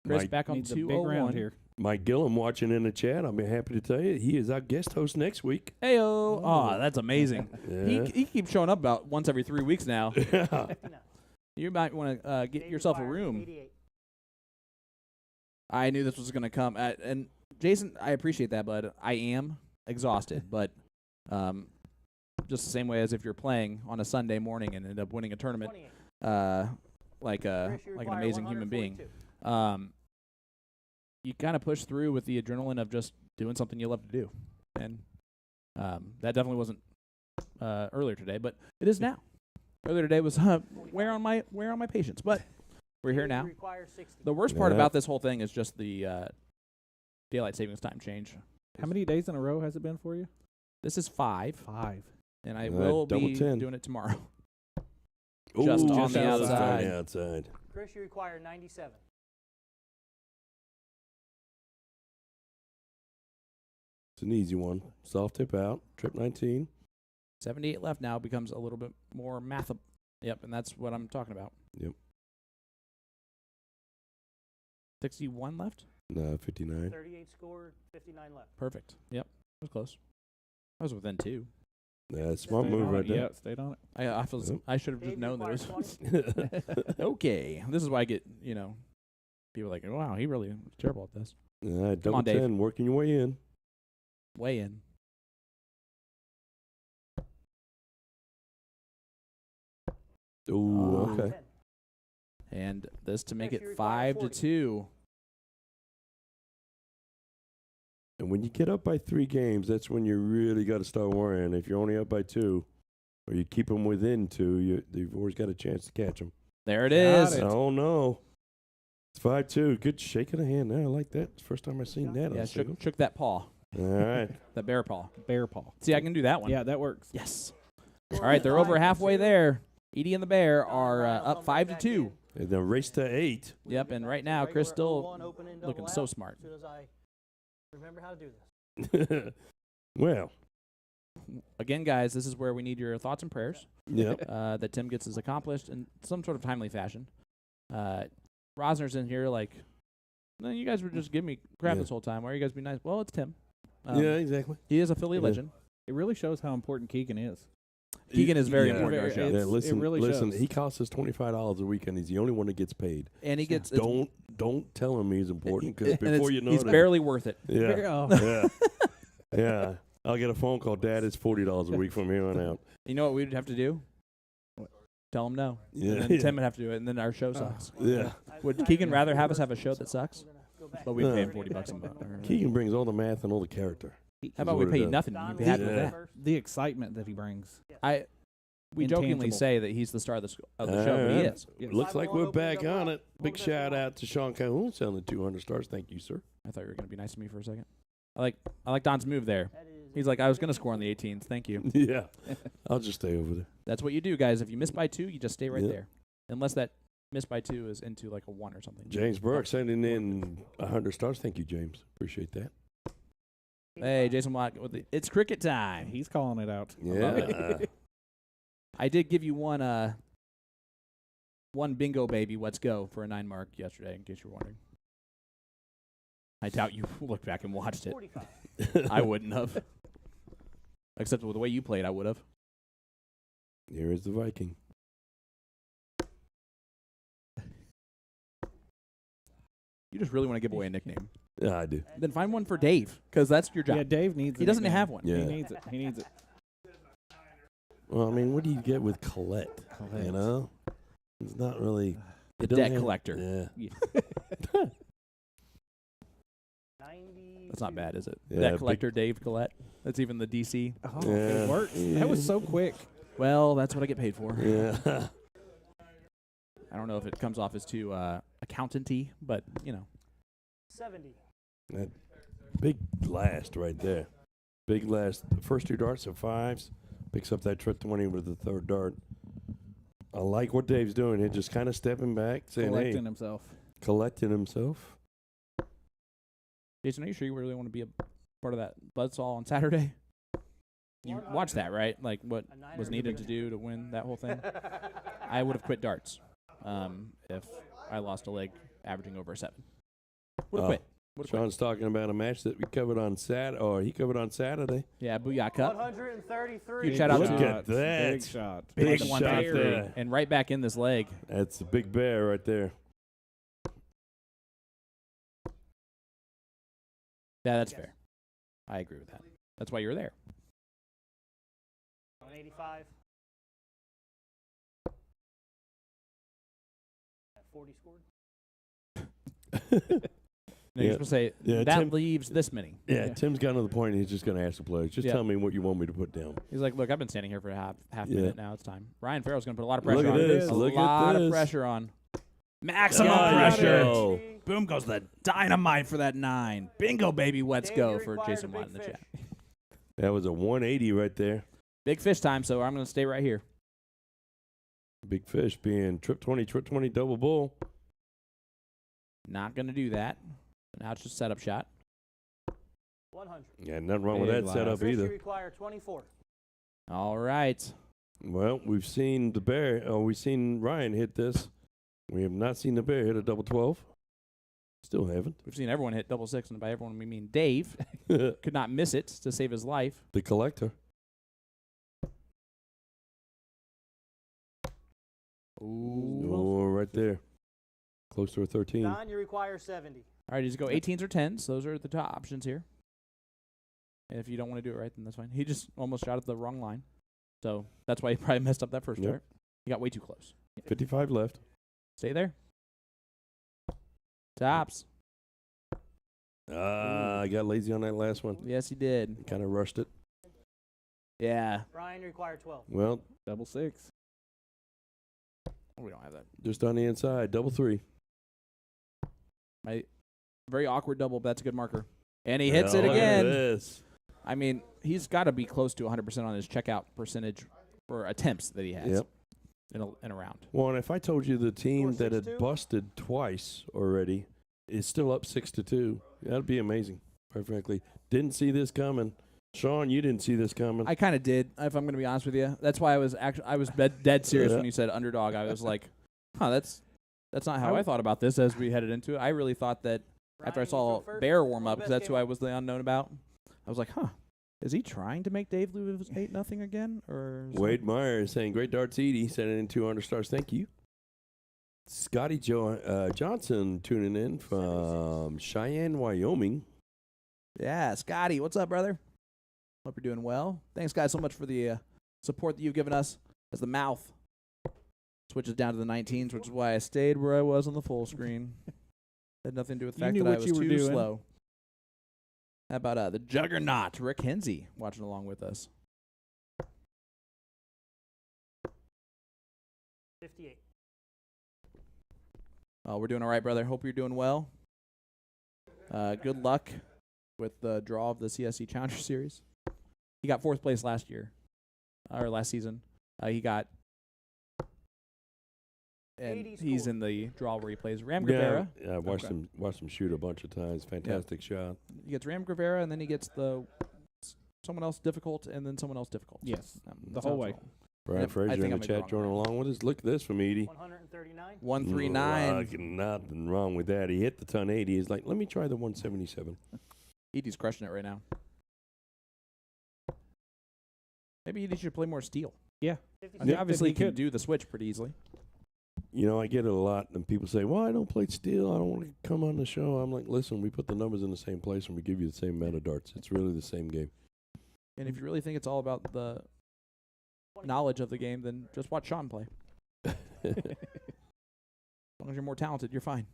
E: Chris
A: Mike,
E: back on
B: Needs a big
E: 201.
B: round here.
A: Mike Gillum watching in the chat. I'll be happy to tell you he is our guest host next week.
E: Heyo. Oh, that's amazing.
A: Yeah.
E: He keeps showing up about once every 3 weeks now.
A: Yeah.
C: 59.
E: You might want to get
C: Dave
E: yourself a
C: required
E: room.
C: 88.
E: I knew this was going to come. And Jason, I appreciate that, but I am exhausted. But just the same way as if you're playing on a Sunday morning and end up winning a tournament,
C: 28.
E: like
C: Chris, you
E: an
C: require
E: amazing human being.
C: 142.
E: You kind of push through with the adrenaline of just doing something you love to do. And that definitely wasn't earlier today, but it is now. Earlier today was wear on my patience, but we're here
C: Dave,
E: now.
C: you require 60.
E: The worst part
A: Yeah.
E: about this whole thing is just the daylight savings time change.
B: How many days in a row has it been for you?
E: This is 5,
B: 5.
E: and I
A: All
E: will
A: right, double
E: be
A: 10.
E: doing it tomorrow.
A: Ooh,
E: Just
B: on the
E: outside.
A: On the outside.
C: Chris, you require 97.
A: It's an easy one. Soft tip out. Trip 19.
E: 78 left now becomes a little bit more math. Yep, and that's what I'm talking about.
A: Yep.
E: 61 left?
A: No, 59.
C: 38 scored, 59 left.
E: Perfect. Yep, that was close. I was within 2.
A: Yeah, smart
B: Stayed
A: move
B: on
A: right
B: it.
A: there.
B: Yeah, stayed on it.
E: I feel
A: Yep.
E: I should have
C: Dave,
E: just
C: you
E: known there
C: require
E: was.
C: 20.
E: Okay, this is why I get people like, wow, he really was terrible at this.
A: All right,
E: Come
A: double
E: on, Dave.
A: 10. Working your way in.
E: Way in.
A: Ooh,
E: Oh.
A: okay.
C: 10.
E: And this to make
C: Chris, you
E: it
C: require
E: 5 to
C: 40.
E: 2.
A: And when you get up by 3 games, that's when you really got to start worrying. If you're only up by 2, or you keep them within 2, you've always got a chance to catch them.
E: There it
B: Got
E: is.
B: it.
A: Oh, no. It's 5-2. Good shake of the hand there. I like that. It's the first time I've seen that.
E: Yeah,
A: on single.
E: shook that paw,
A: All right.
E: that bear paw.
B: Bear paw.
E: See, I can do that one.
B: Yeah, that works.
E: Yes. All right, they're over halfway there. Ede and the Bear are up 5 to 2.
A: And then race to 8.
E: Yep, and right now Chris still looking so smart.
C: As soon as I remember how to do this.
A: Well,
E: Again, guys, this is where we need your thoughts and prayers
A: yep.
E: that Tim gets this accomplished in some sort of timely fashion. Rosner's in here like, no, you guys were just giving me crap
A: Yeah.
E: this whole time. Why are you guys being nice? Well, it's Tim.
A: Yeah, exactly.
E: He is a Philly
A: Yeah.
E: legend.
B: It really shows how important Keegan is.
E: Keegan is very
A: Yeah.
E: important to our show.
B: It's-
A: Yeah, listen,
B: it really
A: listen.
B: shows.
A: He costs us $25 a week, and he's the only one that gets paid.
E: And he gets it's-
A: Don't tell him he's important, because
E: and
A: before
E: it's-
A: you know
E: he's
A: it,
E: barely worth it.
A: yeah,
B: Oh.
A: yeah, yeah. I'll get a phone call. Dad, it's $40 a week from here on out.
E: You know what we'd have to do? Tell him no.
A: Yeah,
E: And then Tim would have to do it, and then our show sucks.
A: Yeah.
E: Would Keegan rather have us have a show that sucks? But we pay him $40 a month.
A: Keegan brings all the math and all the character.
E: How about we
A: what
E: pay
A: it
E: you
A: does.
E: nothing? You'd be happy with
A: Yeah.
E: that.
B: The excitement that he brings.
E: We jokingly
B: Intangible.
E: say that he's the star of the, of the show, but he is.
B: Yes.
A: Looks like we're
C: 5-1
A: back
C: opens up
A: on
C: top.
A: it. Big
C: Opens up
A: shout
C: top.
A: out to Sean Calhoun selling 200 stars. Thank you, sir.
E: I thought you were going to be nice to me for a second. I like Don's move there. He's like, I was going to score on the 18th. Thank you.
A: Yeah. I'll just stay over there.
E: That's what you do, guys. If you miss by 2, you just stay right
A: Yep.
E: there. Unless that miss by 2 is into like a 1 or something.
A: James Burke sending in 100 stars. Thank you, James. Appreciate that.
E: Hey, Jason Watt, it's cricket time.
B: He's calling it out.
A: Yeah.
E: I did give you one bingo baby, let's go, for a 9 mark yesterday, in case you're wondering. I doubt you looked back and watched it.
C: 45.
E: I wouldn't have. Except with the way you played, I would have.
A: Here is the Viking.
E: You just really want to give away a nickname.
A: Yeah, I do.
E: Then find one for Dave, because that's your job.
B: Yeah, Dave needs.
E: He
B: a
E: doesn't
B: nickname.
E: have one.
A: Yeah.
B: He needs it. He needs it.
A: Well, I mean, what do you get with Collett?
B: Collett.
A: You know? It's not really.
E: The
A: it doesn't
E: debt
A: have-
E: collector.
A: Yeah.
C: 92.
E: That's not bad, is it?
A: Yeah,
E: Debt
A: big-
E: collector Dave Collett. That's even the DC.
B: Oh,
A: Yeah.
B: it works. That was so quick.
E: Well, that's what I get paid for.
A: Yeah.
E: I don't know if it comes off as too accountant-y, but, you know.
C: 70.
A: That big last right there. Big last. The first 2 darts are 5s. Picks up that trip 20 with the 3rd dart. I like what Dave's doing. He's just kind of stepping back, saying,
B: Collecting
A: hey,
B: himself.
A: collecting himself.
E: Jason, are you sure you really want to be a part of that Buzzsaw on Saturday? You watched that, right? Like what
C: A 9
E: was
C: or a
E: needed
C: big
E: to do to win that whole thing? I would have quit darts if I lost a leg averaging over a 7. Would have
A: Oh.
E: quit. Would've quit.
A: Sean's talking about a match that we covered on he covered on Saturday.
E: Yeah, Booyah Cup.
C: 133.
E: Huge shout out
A: Look
E: to
A: at that.
B: Big shot.
A: Big
E: Like
A: shot
E: 153.
A: there.
E: And right back in this leg.
A: That's the big bear right there.
E: Yeah, that's fair. I agree with that. That's why you were there.
C: 185. 40 scored.
E: No, you're supposed to say,
A: Yeah,
E: that
A: Tim-
E: leaves this many.
A: Yeah,
B: Yeah.
A: Tim's got another point. He's just going to ask the players. Just
E: Yeah.
A: tell me what you want me to put down.
E: He's like, look, I've been standing here for half
A: Yeah.
E: minute now. It's time. Ryan Ferrell's going to put a lot of pressure
A: Look
E: on.
A: at this.
E: A
A: Look
E: lot
A: at
E: of
A: this.
E: pressure on. Maximum
A: Oh,
E: pressure.
A: no.
E: Boom goes the dynamite for that 9. Bingo, baby. Let's
C: Dave,
E: go
C: you
E: for
C: required
E: Jason
C: a
E: Watt
C: big
E: in the chat.
C: fish.
A: That was a 180 right there.
E: Big fish time, so I'm going to stay right here.
A: Big fish being trip 20, double bull.
E: Not going to do that. Now it's just setup shot.
C: 100.
A: Yeah, nothing wrong with
B: Big
A: that setup
C: Fish, you
A: either.
C: require 24.
E: All right.
A: Well, we've seen the bear. Oh, we've seen Ryan hit this. We have not seen the bear hit a double 12. Still haven't.
E: We've seen everyone hit double 6, and by everyone we mean Dave.
A: The
E: Could not miss it to save his life.
A: collector.
E: Ooh.
A: Oh, right there. Close to a 13.
C: Don, you require 70.
E: All right, just go 18s or 10s. Those are the top options here. And if you don't want to do it right, then that's fine. He just almost shot at the wrong line. So that's why he probably messed up that first
A: Yep.
E: dart. He got way too close.
A: 55 left.
E: Stay there. Tops.
A: I got lazy on that last one.
E: Yes, he did.
A: Kind of rushed it.
E: Yeah.
C: Ryan, you require 12.
A: Well,
B: Double 6.
E: We don't have that.
A: just on the inside. Double 3.
E: My very awkward double, but that's a good marker. And he hits it
A: Look at
E: again.
A: this.
E: I mean, he's got to be close to 100% on his checkout percentage for attempts that he has
A: Yep.
E: in a round.
A: Well, and if I told you the team
C: Score
A: that had
C: 6-2?
A: busted twice already is still up 6-2, that'd be amazing. Quite frankly, didn't see this coming. Sean, you didn't see this coming.
E: I kind of did, if I'm going to be honest with you. That's why I was dead serious
A: Yeah.
E: when you said underdog. I was like, that's not how I thought about this as we headed into it. I really thought that after I
C: Ryan, you
E: saw
C: throw first.
E: Bear warm
C: Who's
E: up,
C: the
E: because
C: best
E: that's who
C: game?
E: I was the unknown about, I was like, is he trying to make Dave lose 8-0 again? Or
A: Wade Meyer is saying, great darts, Edie. Sending in 200 stars. Thank you. Scotty Johnson tuning in from Cheyenne, Wyoming.
E: Yeah, Scotty, what's up, brother? Hope you're doing well. Thanks, guys, so much for the support that you've given us as the mouth Switches down to the 19s, which is why I stayed where I was on the full screen. Had nothing to do with the
B: You
E: fact
B: knew
E: that I
B: what
E: was
B: you were
E: too
B: doing.
E: slow. How about the juggernaut, Rick Hensey, watching along with us?
C: 58.
E: We're doing all right, brother. Hope you're doing well. Good luck with the draw of the CSC Challenger Series. He got 4th place last year, or last season. He got, and
C: 80
E: he's
C: score.
E: in the draw where he plays Ram
A: Yeah,
E: Gravera.
A: yeah, I watched him shoot a bunch of times. Fantastic shot.
E: He gets Ram Gravera, and then he gets someone else difficult, and then someone else difficult.
B: Yes, the
E: that's
B: whole
E: how
B: way.
E: it's going.
A: Brian
E: Yep, I
A: Fraser
E: think
A: in
E: I
A: the
E: may be
A: chat
E: wrong
A: joining
E: on
A: along with us. Look at this from Edie.
C: 139.
E: 139.
A: Nothing wrong with that. He hit the ton 80. He's like, let me try the 177.
E: Edie's crushing it right now. Maybe Edie should play more steel.
B: Yeah.
E: He
B: Yeah,
E: obviously
B: he
E: can
B: could.
E: do the switch pretty easily.
A: You know, I get it a lot, and people say, well, I don't play steel. I don't want to come on the show. I'm like, listen, we put the numbers in the same place, and we give you the same amount of darts. It's really the same game.
E: And if you really think it's all about the knowledge of the game, then just watch Sean play. As long as you're more talented, you're fine.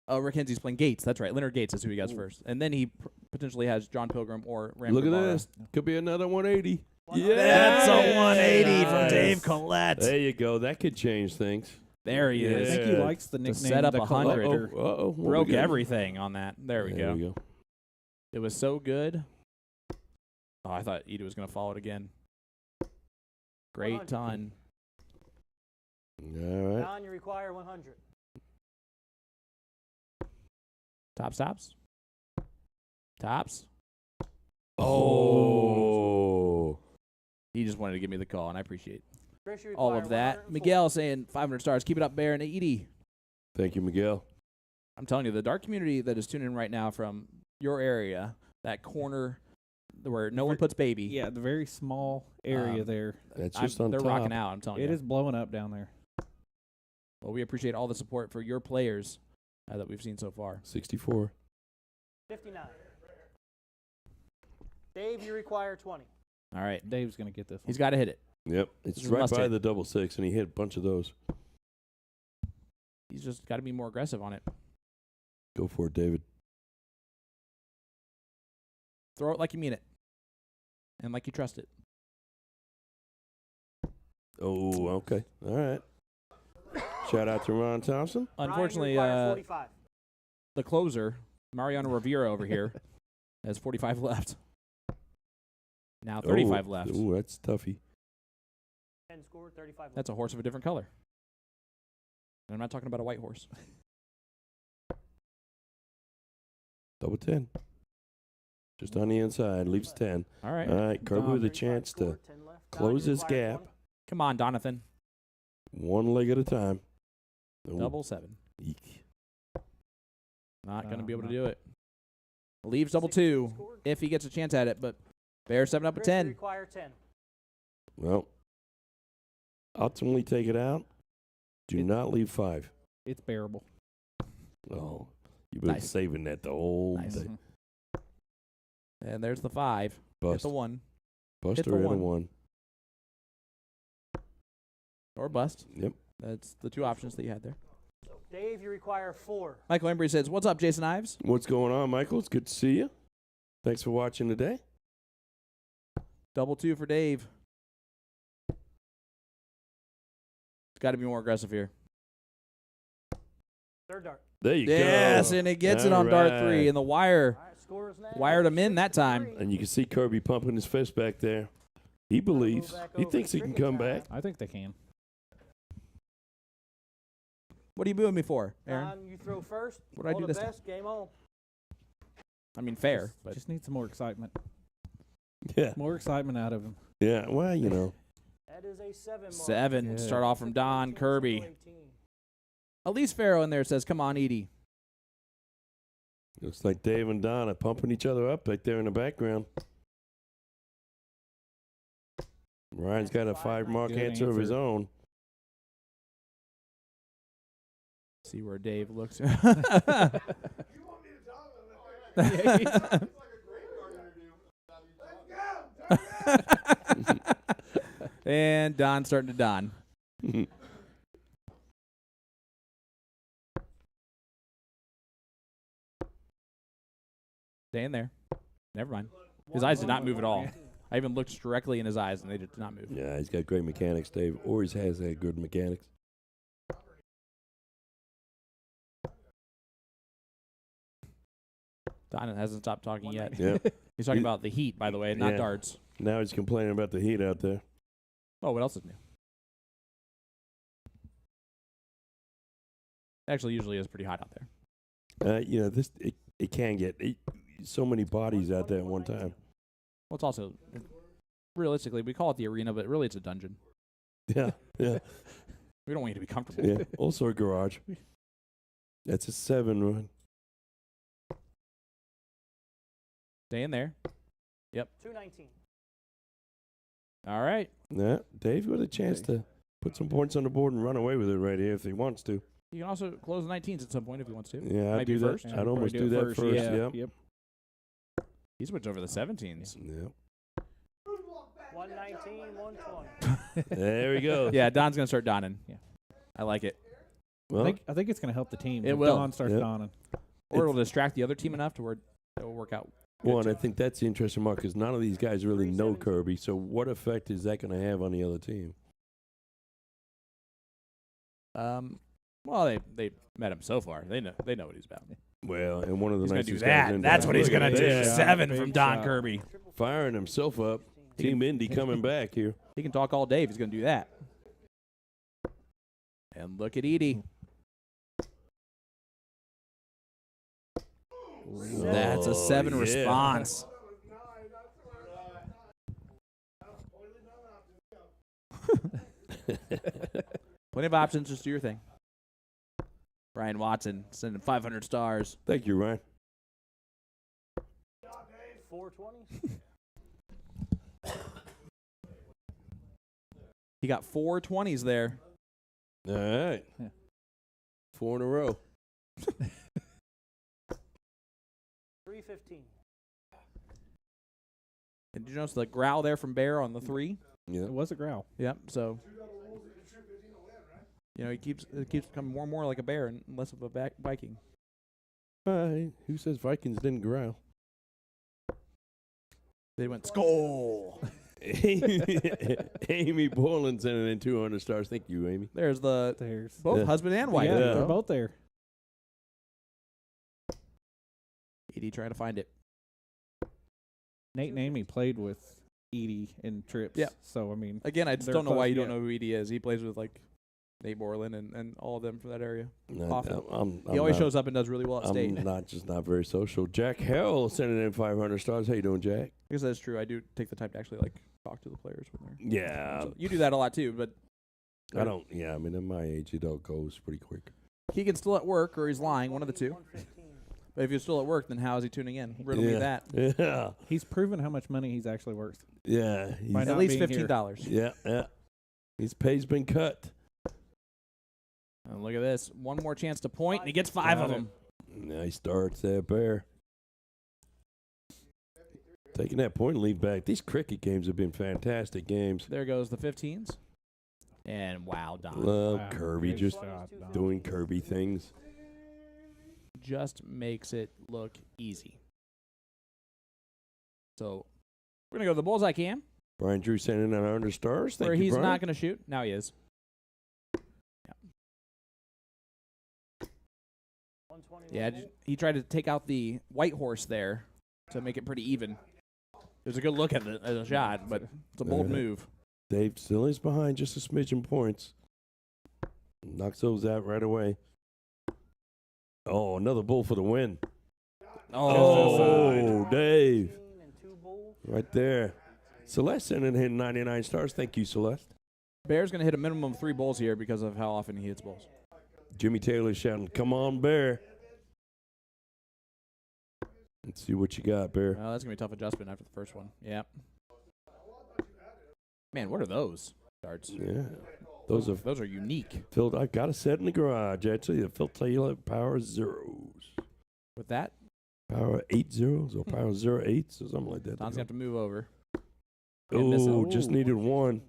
E: Oh, Rick Hensey's playing Gates. That's right. Leonard Gates is who he gets first. And then he potentially has John Pilgrim or Ram
A: Look at
E: Guevara.
A: this. Could be another 180.
E: That's a 180 from
A: Nice.
E: Dave Collett.
A: There you go. That could change things.
E: There he
B: I
E: is.
B: think he
A: Yeah.
B: likes the nickname.
E: set up
B: the
E: 100.
B: Collector.
A: Uh-oh. What
E: Broke
A: we got?
E: everything on that. There we go. It was so good. Oh, I thought Eda was going to follow it again. Great
C: 100.
E: ton.
A: All right.
C: Don, you require 100.
E: Tops. Tops.
A: Oh.
E: He just wanted to give me the call, and I appreciate
C: Chris, you
E: all
C: require
E: of that.
C: 104.
E: Miguel saying 500 stars. Keep it up, Bear and Edie.
A: Thank you, Miguel.
E: I'm telling you, the dart community that is tuning in right now from your area, that corner where no one puts baby.
B: Yeah, the very small area
E: Um,
B: there.
A: That's just on
E: they're
A: top.
E: rocking out. I'm telling
B: It
E: you.
B: is blowing up down there.
E: Well, we appreciate all the support for your players that we've seen so far.
A: 64.
C: 59. Dave, you require 20.
E: All right,
B: Dave's gonna get this one.
E: he's got to hit it.
A: Yep. It's
E: This is
A: right
E: must
A: by
E: hit.
A: the double six, and he hit a bunch of those.
E: He's just got to be more aggressive on it.
A: Go for it, David.
E: Throw it like you mean it, and like you trust it.
A: Oh, okay. All right. Shout out to Ron Thompson.
E: Unfortunately,
C: Ryan, you require 45.
E: the closer, Mariano Rivera over here, has 45 left. Now 35 left.
A: Ooh, that's toughy.
C: 10 score, 35
E: That's a horse of a different color. And I'm not talking about a white horse.
A: Double 10. Just on the inside. Leaves 10.
E: All right.
A: All right. Kirby
B: Don.
A: with a
C: 35
A: chance
C: score,
A: to
C: 10 left. Don,
A: close
C: you
A: his
C: require
A: gap.
C: 20.
E: Come on, Donathan.
A: One leg at a time. Ooh,
E: Double 7.
A: eek.
E: Not going to be able to
B: no.
E: do it. Leaves double
C: 16
E: 2
C: score.
E: if he gets a chance at it, but Bear 7 up a
C: Chris, you
E: 10.
C: require 10.
A: Well, ultimately take it out. Do not leave 5.
B: It's bearable.
A: Oh, you've been
E: Nice.
A: saving that the whole
E: Nice.
A: day.
E: And there's the 5. Hit
A: Bust.
E: the 1.
A: Bust
E: hit the
A: or hit a
E: one.
A: 1.
E: Or bust.
A: Yep.
E: That's the two options that you had there.
C: Dave, you require 4.
E: Michael Embry says, "What's up, Jason Ives?"
A: What's going on, Michael? It's good to see you. Thanks for watching today.
E: Double 2 for Dave. It's got to be more aggressive here.
C: Third dart.
A: There you
E: Yes,
A: go.
E: and it gets it on dart 3, and the wire
C: All right, score is now.
E: wired him in that time.
C: 63.
A: And you can see Kirby pumping his fist back there. He believes.
C: back
A: He
C: over
A: thinks he can
C: cricket
A: come
C: time.
A: back.
B: I think they can.
E: What are you booing me for, Aaron?
C: Don, you throw first.
E: What did I
C: All
E: do
C: the
E: this time?
C: best. Game on.
E: I mean, fair, but
B: Just need some more excitement.
A: Yeah.
B: More excitement out of him.
A: Yeah. Well, you know.
C: That is a 7 mark.
E: 7.
B: Good.
E: Start off from Don
C: 18,
E: Kirby.
C: single 18.
E: Elise Farrow in there says, "Come on, Edie."
A: Looks like Dave and Don are pumping each other up right there in the background. Ryan's got a 5-mark
B: Good
A: answer of his
B: answer.
A: own.
E: See where Dave looks. And Don starting to Don. Staying there. Never mind. His eyes did not move at all. I even looked directly in his eyes, and they did not move.
A: Yeah, he's got great mechanics, Dave. Always has had good mechanics.
E: Don hasn't stopped talking yet.
A: Yeah.
E: He's talking about the heat, by the way, not
A: Yeah.
E: darts.
A: Now he's complaining about the heat out there.
E: Oh, what else is new? Actually, usually is pretty hot out there.
A: It can get so many bodies out there at one time.
E: Well, it's also, realistically, we call it the arena, but really it's a dungeon.
A: Yeah, yeah,
E: We don't want you to be comfortable.
A: yeah. Also a garage. That's a 7 run.
E: Stay in there.
C: 219.
E: All right.
A: Yeah, Dave with a chance to put some points on the board and run away with it right here if he wants to.
E: You can also close the 19s at some point if he wants to.
A: Yeah, I'd
E: Maybe
A: do that.
E: first.
A: I'd almost do that first.
B: Yeah.
A: Yep.
E: He switched over the 17s.
A: Yep.
C: 119, 120.
A: There we go.
E: Yeah, Don's going to start donning. Yeah. I like it.
A: Well,
B: I think it's going to help the team.
E: It
B: if
E: will.
B: Don starts
A: Yep.
B: donning.
E: Or it'll distract the other team enough to where it will work out.
A: well, and I think that's the interesting mark because none of these guys really know Kirby. So what effect is that going to have on the other team?
E: Well, they met him so far. They know what he's about.
A: Well, and one of the
E: He's going
A: nicest
E: to do
A: guys
E: that.
A: in
E: That's
A: town.
E: what he's
A: Look
E: going
A: at
E: to do.
A: that.
E: 7
B: Big
E: from Don
B: shot.
E: Kirby.
A: Firing himself up. Team Indy coming back here.
E: He can talk all day if he's going to do that. And look at Edie. That's a 7
A: yeah.
E: response. Plenty of options. Just do your thing. Ryan Watson sending 500 stars.
A: Thank you, Ryan.
C: 420.
E: He got 4 20s there.
A: All right.
B: Yeah.
A: 4 in a row.
C: 315.
E: And did you notice the growl there from Bear on the 3?
A: Yeah.
B: It was a growl.
E: Yep. So, it keeps becoming more and more like a bear and less of a Viking.
A: Hi. Who says Vikings didn't growl?
E: They went skull.
A: Amy Borland sending in 200 stars. Thank you, Amy.
E: There's
B: There's
E: both
A: Yeah.
E: husband and wife.
B: Yeah,
A: Yeah.
B: they're both there.
E: Edie trying to find it.
B: Nate and Amy played with Edie in trips.
E: Yeah.
B: So I mean,
E: Again, I just
B: They're
E: don't know why
B: close,
E: you don't
B: yeah.
E: know who Edie is. He plays with like Nate Borland and all of them from that area.
A: No,
E: Awful.
A: I'm
E: He always
A: not-
E: shows up and does really well at state.
A: I'm not very social. Jack Harrell sending in 500 stars. How you doing, Jack?
E: I guess that's true. I do take the time to actually talk to the players when they're.
A: Yeah.
E: So you do that a lot too, but
A: I don't. Yeah, I mean, at my age, it all goes pretty quick.
E: Keegan's still at work or he's lying, one of the two.
C: 115.
E: But if you're still at work, then how is he tuning in? Riddle me that.
A: Yeah.
B: he's proven how much money he's actually worth.
A: Yeah.
B: By
E: At
B: not
E: least
B: being here.
E: $15.
A: Yeah. Yeah. His pay's been cut.
E: And look at this. One more chance to point, and he gets 5 of
B: Got
E: them.
A: Nice starts there, Bear. Taking that point lead back. These cricket games have been fantastic games.
E: There goes the 15s. And wow, Don.
A: Love
B: Wow.
A: Kirby
B: Big
A: just
B: shot, Don.
A: doing Kirby things.
E: Just makes it look easy. So we're going to go to the bullseye cam,
A: Brian Drew sending in 100 stars. Thank
E: where
A: you,
E: he's
A: Brian.
E: not going to shoot. Now he is.
C: 120.
E: Yeah, he tried to take out the white horse there to make it pretty even. It was a good look at the shot, but it's a bold move.
A: Dave still is behind just a smidgen points. Knocks those out right away. Oh, another bull for the win. Oh, Dave.
C: 15 and 2 bulls.
A: Right there. Celeste sending in 99 stars. Thank you, Celeste.
E: Bear's going to hit a minimum of 3 bulls here because of how often he hits bulls.
A: Jimmy Taylor shouting, "Come on, Bear." Let's see what you got, Bear.
E: Well, that's going to be a tough adjustment after the first one. Yeah. Man, what are those darts?
A: Yeah. Those
E: Those are unique.
A: filled. I got a set in the garage, actually. The Phil Taylor Power Zeros.
E: With that,
A: Power 8 zeros or Power 08s or something like that.
E: Don's going to have to move over. and miss
A: Oh,
E: out.
A: just needed one.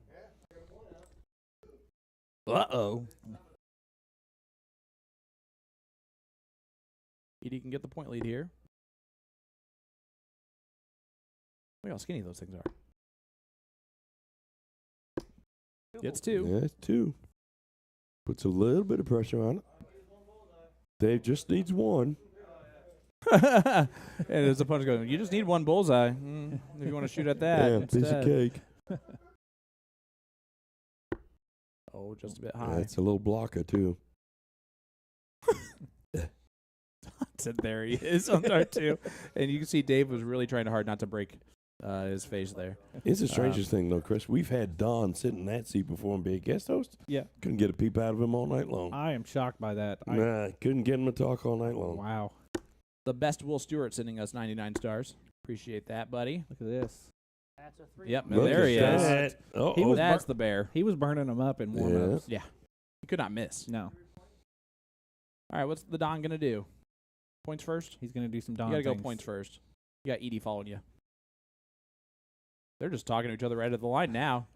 E: Uh-oh. Edie can get the point lead here. Look how skinny those things are. Gets 2.
A: Yeah, it's 2. Puts a little bit of pressure on it. Dave just needs 1.
E: And his opponent's going, you just need 1 bullseye. If you want to shoot at that.
A: Yeah, piece of cake.
E: Oh, just a bit high.
A: That's a little blocker, too.
E: So there he is on dart 2. And you can see Dave was really trying hard not to break his face there.
A: It's the strangest thing, though, Chris. We've had Don sit in that seat before and be a guest host.
B: Yeah.
A: Couldn't get a peep out of him all night long.
B: I am shocked by that.
A: Nah, couldn't get him to talk all night long.
B: Wow.
E: The best Will Stewart sending us 99 stars. Appreciate that, buddy.
B: Look at this.
C: That's a 3.
E: Yep, and
A: Look
E: there
A: at
E: he is.
A: that. Uh-oh.
B: He was
E: That's the bear.
B: He was burning them up in warm-ups.
E: Yeah. He could not miss.
B: No.
E: All right, what's the Don going to do? Points first?
B: He's going to do some Don
E: You got to go
B: things.
E: points first. You got Edie following you. They're just talking to each other right at the line now.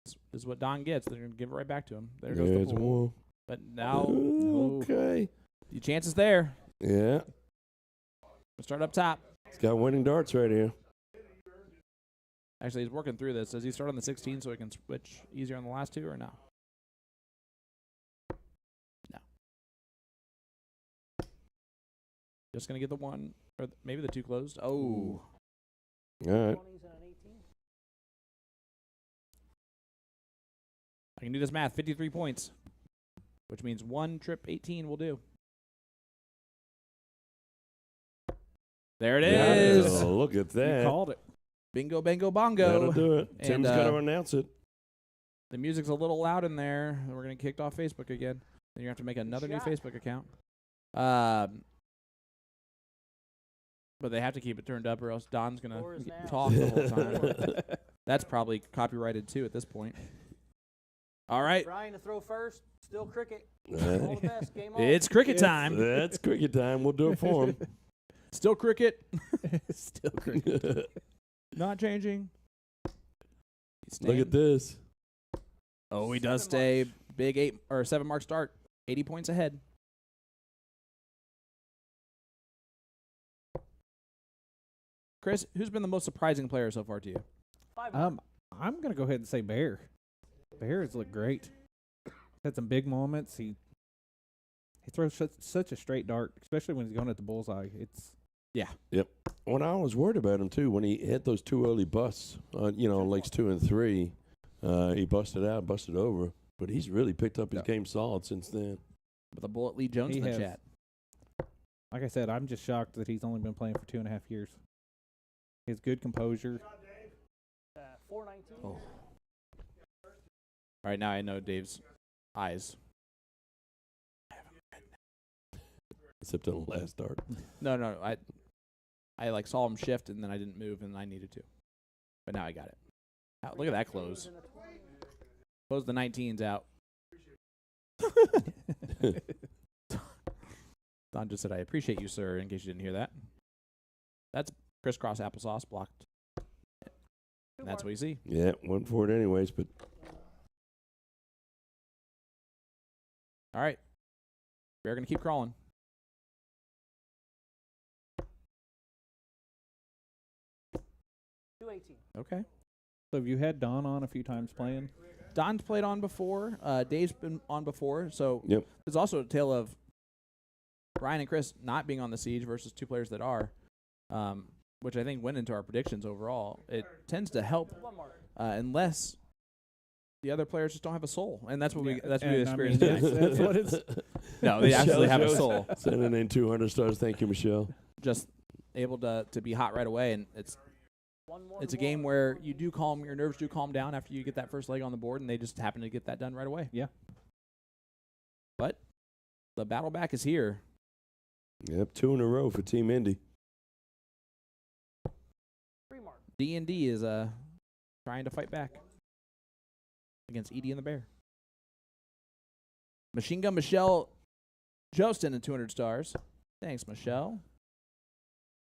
E: This is what Don gets. They're going to give it right back to him. There goes
A: There's
E: the pool.
A: 1.
E: But now,
A: Okay.
E: your chance is there.
A: Yeah.
E: We'll start up top.
A: He's got winning darts right here.
E: Actually, he's working through this. Does he start on the 16 so he can switch easier on the last 2 or no? No. Just going to get the 1 or maybe the 2 closed. Oh.
A: All right.
C: 20s and an 18.
E: I can do this math. 53 points, which means 1 trip 18 will do. There it is.
A: Oh, look at
B: You
A: that.
B: called it.
E: Bingo, bango, bongo.
A: That'll do it.
E: And,
A: Tim's got to announce it.
E: The music's a little loud in there. We're going to kick off Facebook again. Then you have to make another new
C: shot.
E: Facebook account. But they have to keep it turned up or else Don's going
C: Floor is
E: to
C: now.
E: talk the whole time. That's probably copyrighted too at this point. All right.
C: Trying to throw first. Still cricket.
A: Uh,
C: All the best. Game on.
E: It's cricket time.
A: That's cricket time. We'll do it for him.
E: Still cricket.
B: Still cricket.
E: Not changing.
A: Look at this.
E: Oh, he does
C: 7
E: stay
C: marks.
E: big 8 or 7 mark start. 80 points ahead. Chris, who's been the most surprising player so far to you?
C: 5
B: I'm going to go ahead and say Bear. Bear has looked great. Had some big moments. He throws such a straight dart, especially when he's going at the bullseye. It's
A: When I was worried about him, too, when he hit those 2 early busts, lakes 2 and 3, he busted out, busted over. But he's really picked up his game solid since then.
E: With a bullet Lee Jones
B: He
E: in the
B: has.
E: chat.
B: like I said, I'm just shocked that he's only been playing for 2.5 years. His good composure.
C: 419.
E: Oh. All right, now I know Dave's eyes.
A: Except on the last dart.
E: No, I like saw him shift and then I didn't move and I needed to. But now I got it. Wow, look at that close. Close the 19s out. Don just said, I appreciate you, sir, in case you didn't hear that. That's crisscross applesauce blocked. And that's what you see.
A: Yeah, went for it anyways, but
E: All right. We're going to keep crawling. Okay.
B: So have you had Don on a few times playing?
E: Don's played on before. Dave's been on before. So
A: Yep.
E: there's also a tale of Brian and Chris not being on the siege versus 2 players that are, which I think went into our predictions overall. It tends to help unless the other players just don't have a soul, and that's what we experienced.
B: That's, that's what it's.
E: No, they absolutely have a
A: Michelle
E: soul.
A: Sending in 200 stars. Thank you, Michelle.
E: Just able to be hot right away, and it's a game where you do calm, your nerves do calm down after you get that first leg on the board, and they just happen to get that done right away.
B: Yeah.
E: But the battle back is here.
A: Yep, 2 in a row for Team Indy.
E: D&D is trying to fight back against Ede and the Bear. Machine Gun Michelle Jostin and 200 stars. Thanks, Michelle.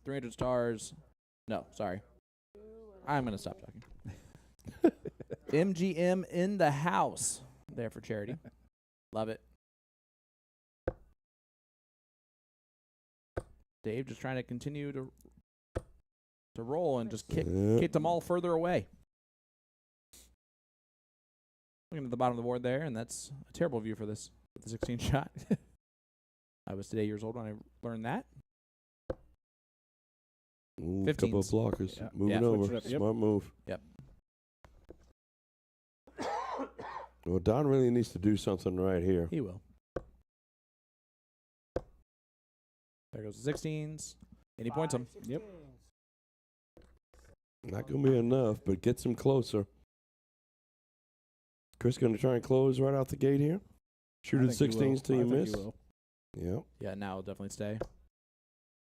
E: 300 stars. No, sorry. I'm going to stop talking. MGM in the house. there for charity. Love it. Dave just trying to continue to roll and just kick them all further away. Looking at the bottom of the board there, and that's a terrible view for this with the 16 shot. I was today years old when I learned that.
A: Ooh, couple of
E: 15s.
A: blockers.
B: Yeah.
A: Moving
E: Yeah.
A: over.
B: Switch it up.
A: Smart move.
E: Yep.
A: Well, Don really needs to do something right here.
E: He will. There goes the 16s. And he points them.
B: Yep.
A: Not going to be enough, but gets him closer. Chris going to try and close right out the gate here. Shoot
B: I
A: at
B: think he will.
A: 16s till
B: I
A: you
B: think
A: miss.
B: he will.
A: Yep.
E: Yeah, now it'll definitely stay.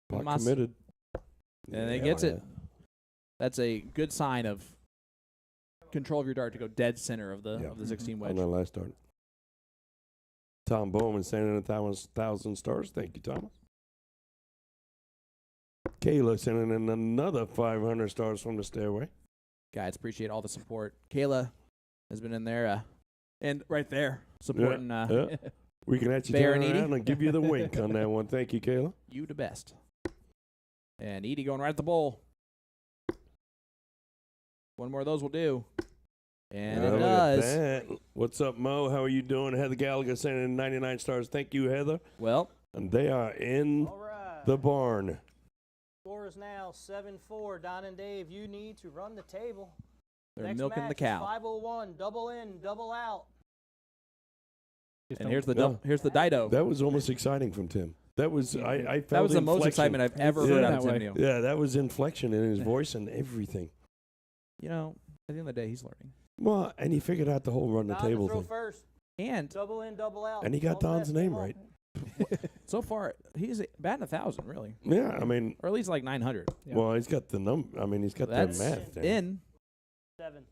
A: Block
E: Mas-
A: committed.
E: And he gets it. That's a good sign of control of your dart to go dead center of the
A: Yeah.
E: of the 16
A: On
E: wedge.
A: that last start. Tom Bowman sending in 1,000 stars. Thank you, Thomas. Kayla sending in another 500 stars from the stairway.
E: Guys, appreciate all the support. Kayla has been in there and right there supporting
A: Yeah. We can actually
E: Bear
A: turn
E: and Edie.
A: around and give you the wink on that one. Thank you, Kayla.
E: you the best. And Edie going right at the bowl. One more of those will do. And it
A: Look at
E: does.
A: that. What's up, Mo? How are you doing? Heather Gallagher sending in 99 stars. Thank you, Heather.
E: Well,
A: And they are in
C: All right.
A: the barn.
C: Score is now 7-4. Don and Dave, you need to run the table.
E: they're
C: Next
E: milking the
C: match is
E: cow.
C: 501. Double in, double out.
B: Just
E: And
B: don't-
E: here's the
A: Yeah.
E: here's the Dido.
A: That was almost exciting from Tim. That was I felt
E: That was the most
A: inflection.
E: excitement I've ever
A: Yeah.
E: heard out
B: That
E: of Tim
B: way.
E: Neal.
A: Yeah, that was inflection in his voice and everything.
E: You know, at the end of the day, he's learning.
A: Well, and he figured out the whole run the
C: Don to
A: table
C: throw
A: thing.
C: first.
E: And
C: Double in, double out.
A: And he got
C: Don't
A: Don's
C: mess
A: name
C: them up.
A: right.
E: so far, he's batting 1,000, really.
A: Yeah, I mean,
E: Or at least like 900.
B: Yeah.
A: well, he's got the number. I mean, he's got
E: That's
A: the math down.
E: in,
C: 7.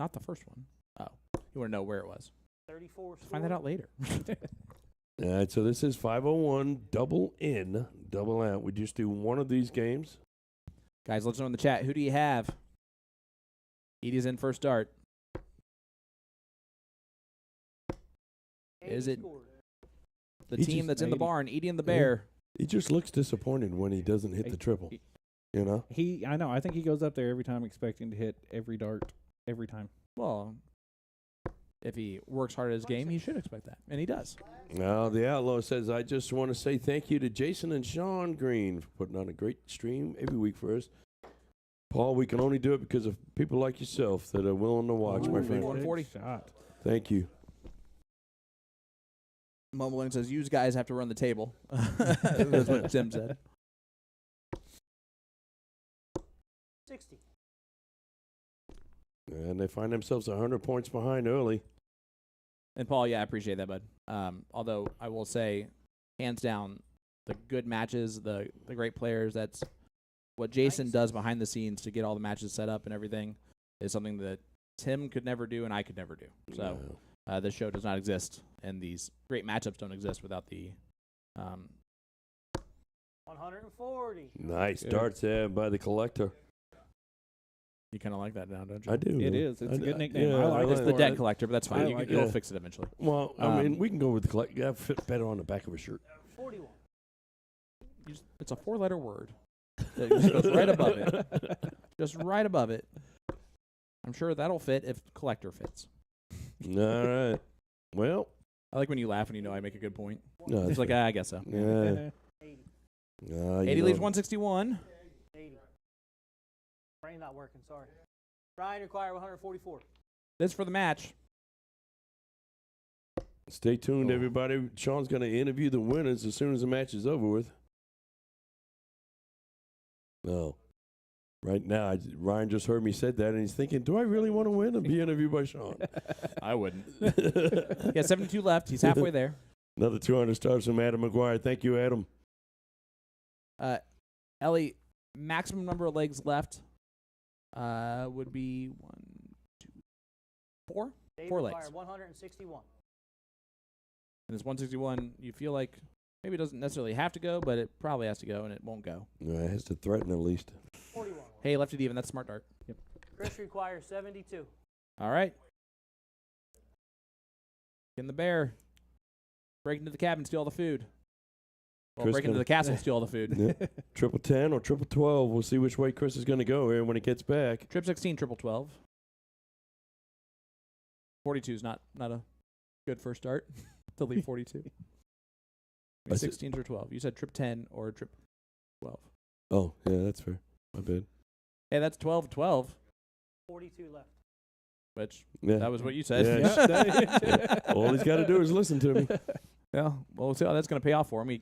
E: not the first one. Oh, you want to know where it was?
C: 34
E: Find that out later.
A: All right, so this is 501, double in, double out. We just do one of these games.
E: Guys, let's know in the chat. Who do you have? Edie's in first dart. Is it the
A: He
E: team
A: just-
E: that's in the
B: 80.
E: barn, Ede and the
A: Yeah.
E: Bear?
A: He just looks disappointed when he doesn't hit the triple. You know?
B: I know. I think he goes up there every time expecting to hit every dart every time.
E: Well, if he works hard at his game, he should expect that. And he does.
A: Now, the Outlaw says, I just want to say thank you to Jason and Sean Green for putting on a great stream every week for us. Paul, we can only do it because of people like yourself that are willing to watch, my
B: Ooh,
A: friend.
B: big
E: 140.
B: shot.
A: Thank you.
E: Mumbling says, "You guys have to run the table." That's what Tim said.
C: 60.
A: And they find themselves 100 points behind early.
E: And Paul, yeah, I appreciate that, bud. Although I will say, hands down, the good matches, the great players, that's what Jason does behind the scenes to get all the matches set up and everything is something that Tim could never do and I could never do. So this show does not exist, and these great matchups don't exist without the
C: 140.
A: Nice
B: Good.
A: darts there by the collector.
E: you kind of like that now, don't you?
A: I do.
B: It is. It's a good nickname.
A: Yeah,
B: I like
E: It's
B: it.
E: the
A: like
E: debt
A: it.
E: collector, but that's fine.
B: I like
E: You'll
A: it.
E: fix it eventually.
A: Well, I mean,
E: Um,
A: we can go with the collector. Yeah, fit better on the back of a shirt.
C: 41.
E: It's a 4-letter word. It just goes right above it. Just right above it. I'm sure that'll fit if collector fits.
A: All right. Well,
E: I like when you laugh and you know I make a good point.
A: no,
E: It's
A: that's
E: like,
A: fine.
E: I guess so.
A: Yeah.
C: 80.
E: 80 leaves 161.
C: 80. Brain not working, sorry. Ryan require 144.
E: This for the match.
A: Stay tuned,
B: Oh.
A: everybody. Sean's going to interview the winners as soon as the match is over with. No. Right now, Ryan just heard me said that, and he's thinking, do I really want to win and be interviewed by Sean?
E: I wouldn't. He has 72 left. He's halfway there.
A: Another 200 stars from Adam McGuire. Thank you, Adam.
E: Ellie, maximum number of legs left would be 1, 2, 4.
C: Dave
E: 4
C: require
E: legs.
C: 161.
E: And this 161, you feel like maybe it doesn't necessarily have to go, but it probably has to go, and it won't go.
A: No, it has to threaten at least.
C: 41.
E: Hey, left it even. That's smart dart.
C: Chris requires 72.
E: All right. Can the bear break into the cabin, steal all the food? Well,
A: Chris
E: break into
A: gonna-
E: the castle, steal all the food.
A: Yeah. Triple 10 or triple 12. We'll see which way Chris is going to go here when he gets back.
E: Trip 16, triple 12. 42 is not a good first start to leave 42.
A: I said-
E: 16 or 12. You said trip 10 or trip 12.
A: Oh, yeah, that's fair. My bad.
E: Hey, that's 12.
C: 42 left.
E: Which,
A: Yeah.
E: that was what you said.
A: Yeah. All he's got to do is listen to me.
E: Yeah, well, we'll see how that's going to pay off for him. You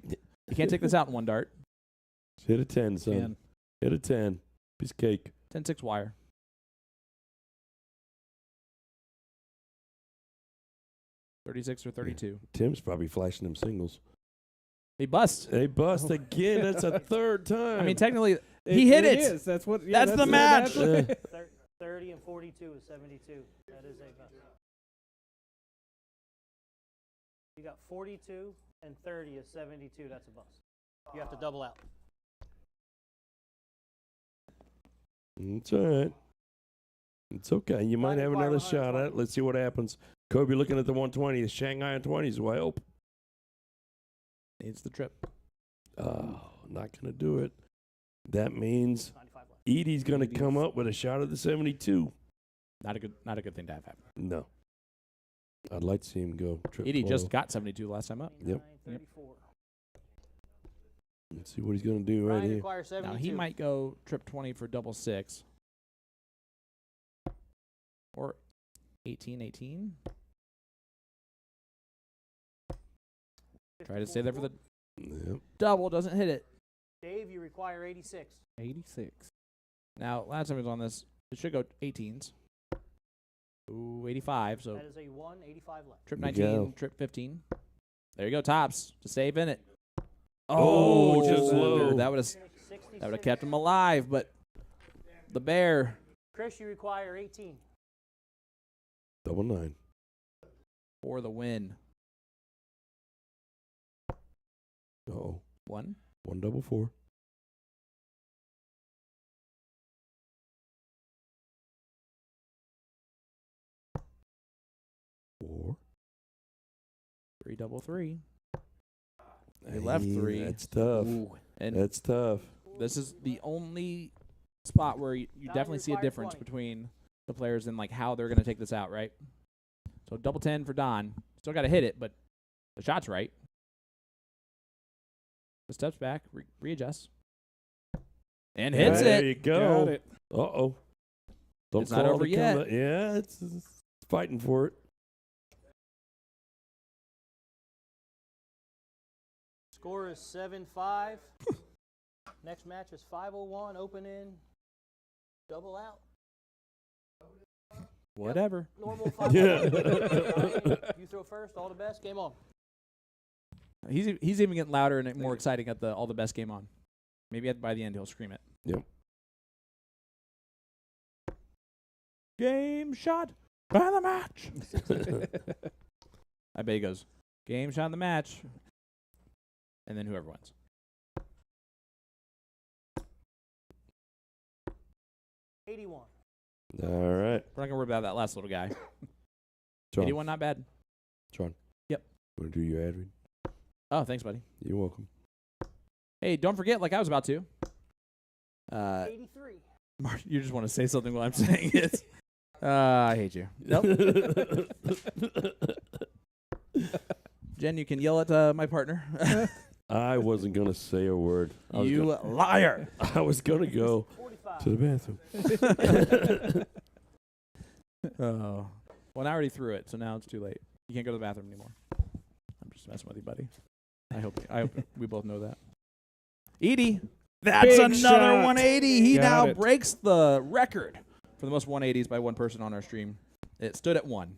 E: can't take this out in one dart.
A: Hit a 10, son.
B: Man.
A: Hit a 10. Piece of cake.
E: 10-6 wire. $36 or 32.
A: Tim's probably flashing them singles.
E: He busts.
A: They bust again. That's a third time.
E: I mean, technically, he hit it.
B: is. That's what. Yeah,
E: That's the match.
B: that's-
C: 30 and 42 is 72. That is a bust. You got 42 and 30 is 72. That's a bust. You have to double out.
A: It's all right. It's okay. You might
C: Might
A: have
C: require
A: another shot at it.
C: 120.
A: Let's see what happens. Kobe looking at the 120. The Shanghai 20s will help.
E: Needs the trip.
A: Oh, not going to do it. That means
C: 95 left.
A: Edie's going to come up with a shot at the 72.
E: Not a good thing to have happen.
A: No. I'd like to see him go.
E: Edie just got 72 last time up.
A: Yep.
C: 29, 34.
A: Let's see what he's going to do right
C: Ryan
A: here.
C: requires 72.
E: Now he might go trip 20 for double 6. Or 18. Try to stay there for the
A: Yep.
E: double. Doesn't hit it.
C: Dave, you require 86.
B: 86.
E: Now, last time he was on this, it should go 18s. Ooh, 85. So
C: That is a 1, 85 left.
E: trip
A: There
E: 19,
A: you go.
E: trip 15. There you go, tops. To save in it.
A: Oh, just low.
E: That would have
C: 66.
E: kept him alive, but the bear
C: Chris, you require 18.
A: Double 9.
E: for the win.
A: Uh-oh.
E: 1.
A: 1 double 4. Four.
E: 3 double 3. He left
A: Hey,
E: 3.
A: That's tough.
E: Ooh, and
A: That's tough.
E: this is the only spot where you
C: Now
E: definitely see a
C: require
E: difference
C: 20.
E: between the players and like how they're going to take this out, right? So double 10 for Don. Still got to hit it, but the shot's right. The steps back, readjusts, and hits
A: There
E: it.
A: you go.
B: Got it.
A: Uh-oh. Don't
E: It's not
A: call
E: over
A: to
E: yet.
A: come- Yeah, it's fighting for it.
C: Score is 7-5. Next match is 501. Open in. Double out.
E: Whatever.
C: Normal 5
A: Yeah.
C: You throw first. All the best. Game on.
E: He's even getting louder and more exciting at the all the best game on. Maybe by the end he'll scream it.
A: Yep.
E: Game shot by the match. I bet he goes, game shot in the match. And then whoever wins.
C: $81.
A: All right.
E: We're not going to worry about that last little guy.
A: John.
E: 81, not bad.
A: John.
E: Yep.
A: Want to do your ad read?
E: Oh, thanks, buddy.
A: You're welcome.
E: Hey, don't forget, like I was about to.
C: 83.
E: Mark, you just want to say something while I'm saying it. I hate you. Nope. Jen, you can yell at my partner.
A: I wasn't going to say a word.
E: You liar.
A: I was going to go
C: 45.
A: to the bathroom.
E: Oh. Well, I already threw it, so now it's too late. You can't go to the bathroom anymore. I'm just messing with you, buddy. I hope we both know that. Edie, that's
B: Big
E: another
B: shot.
E: 180. He
B: Got
E: now
B: it.
E: breaks the record for the most 180s by one person on our stream. It stood at 1.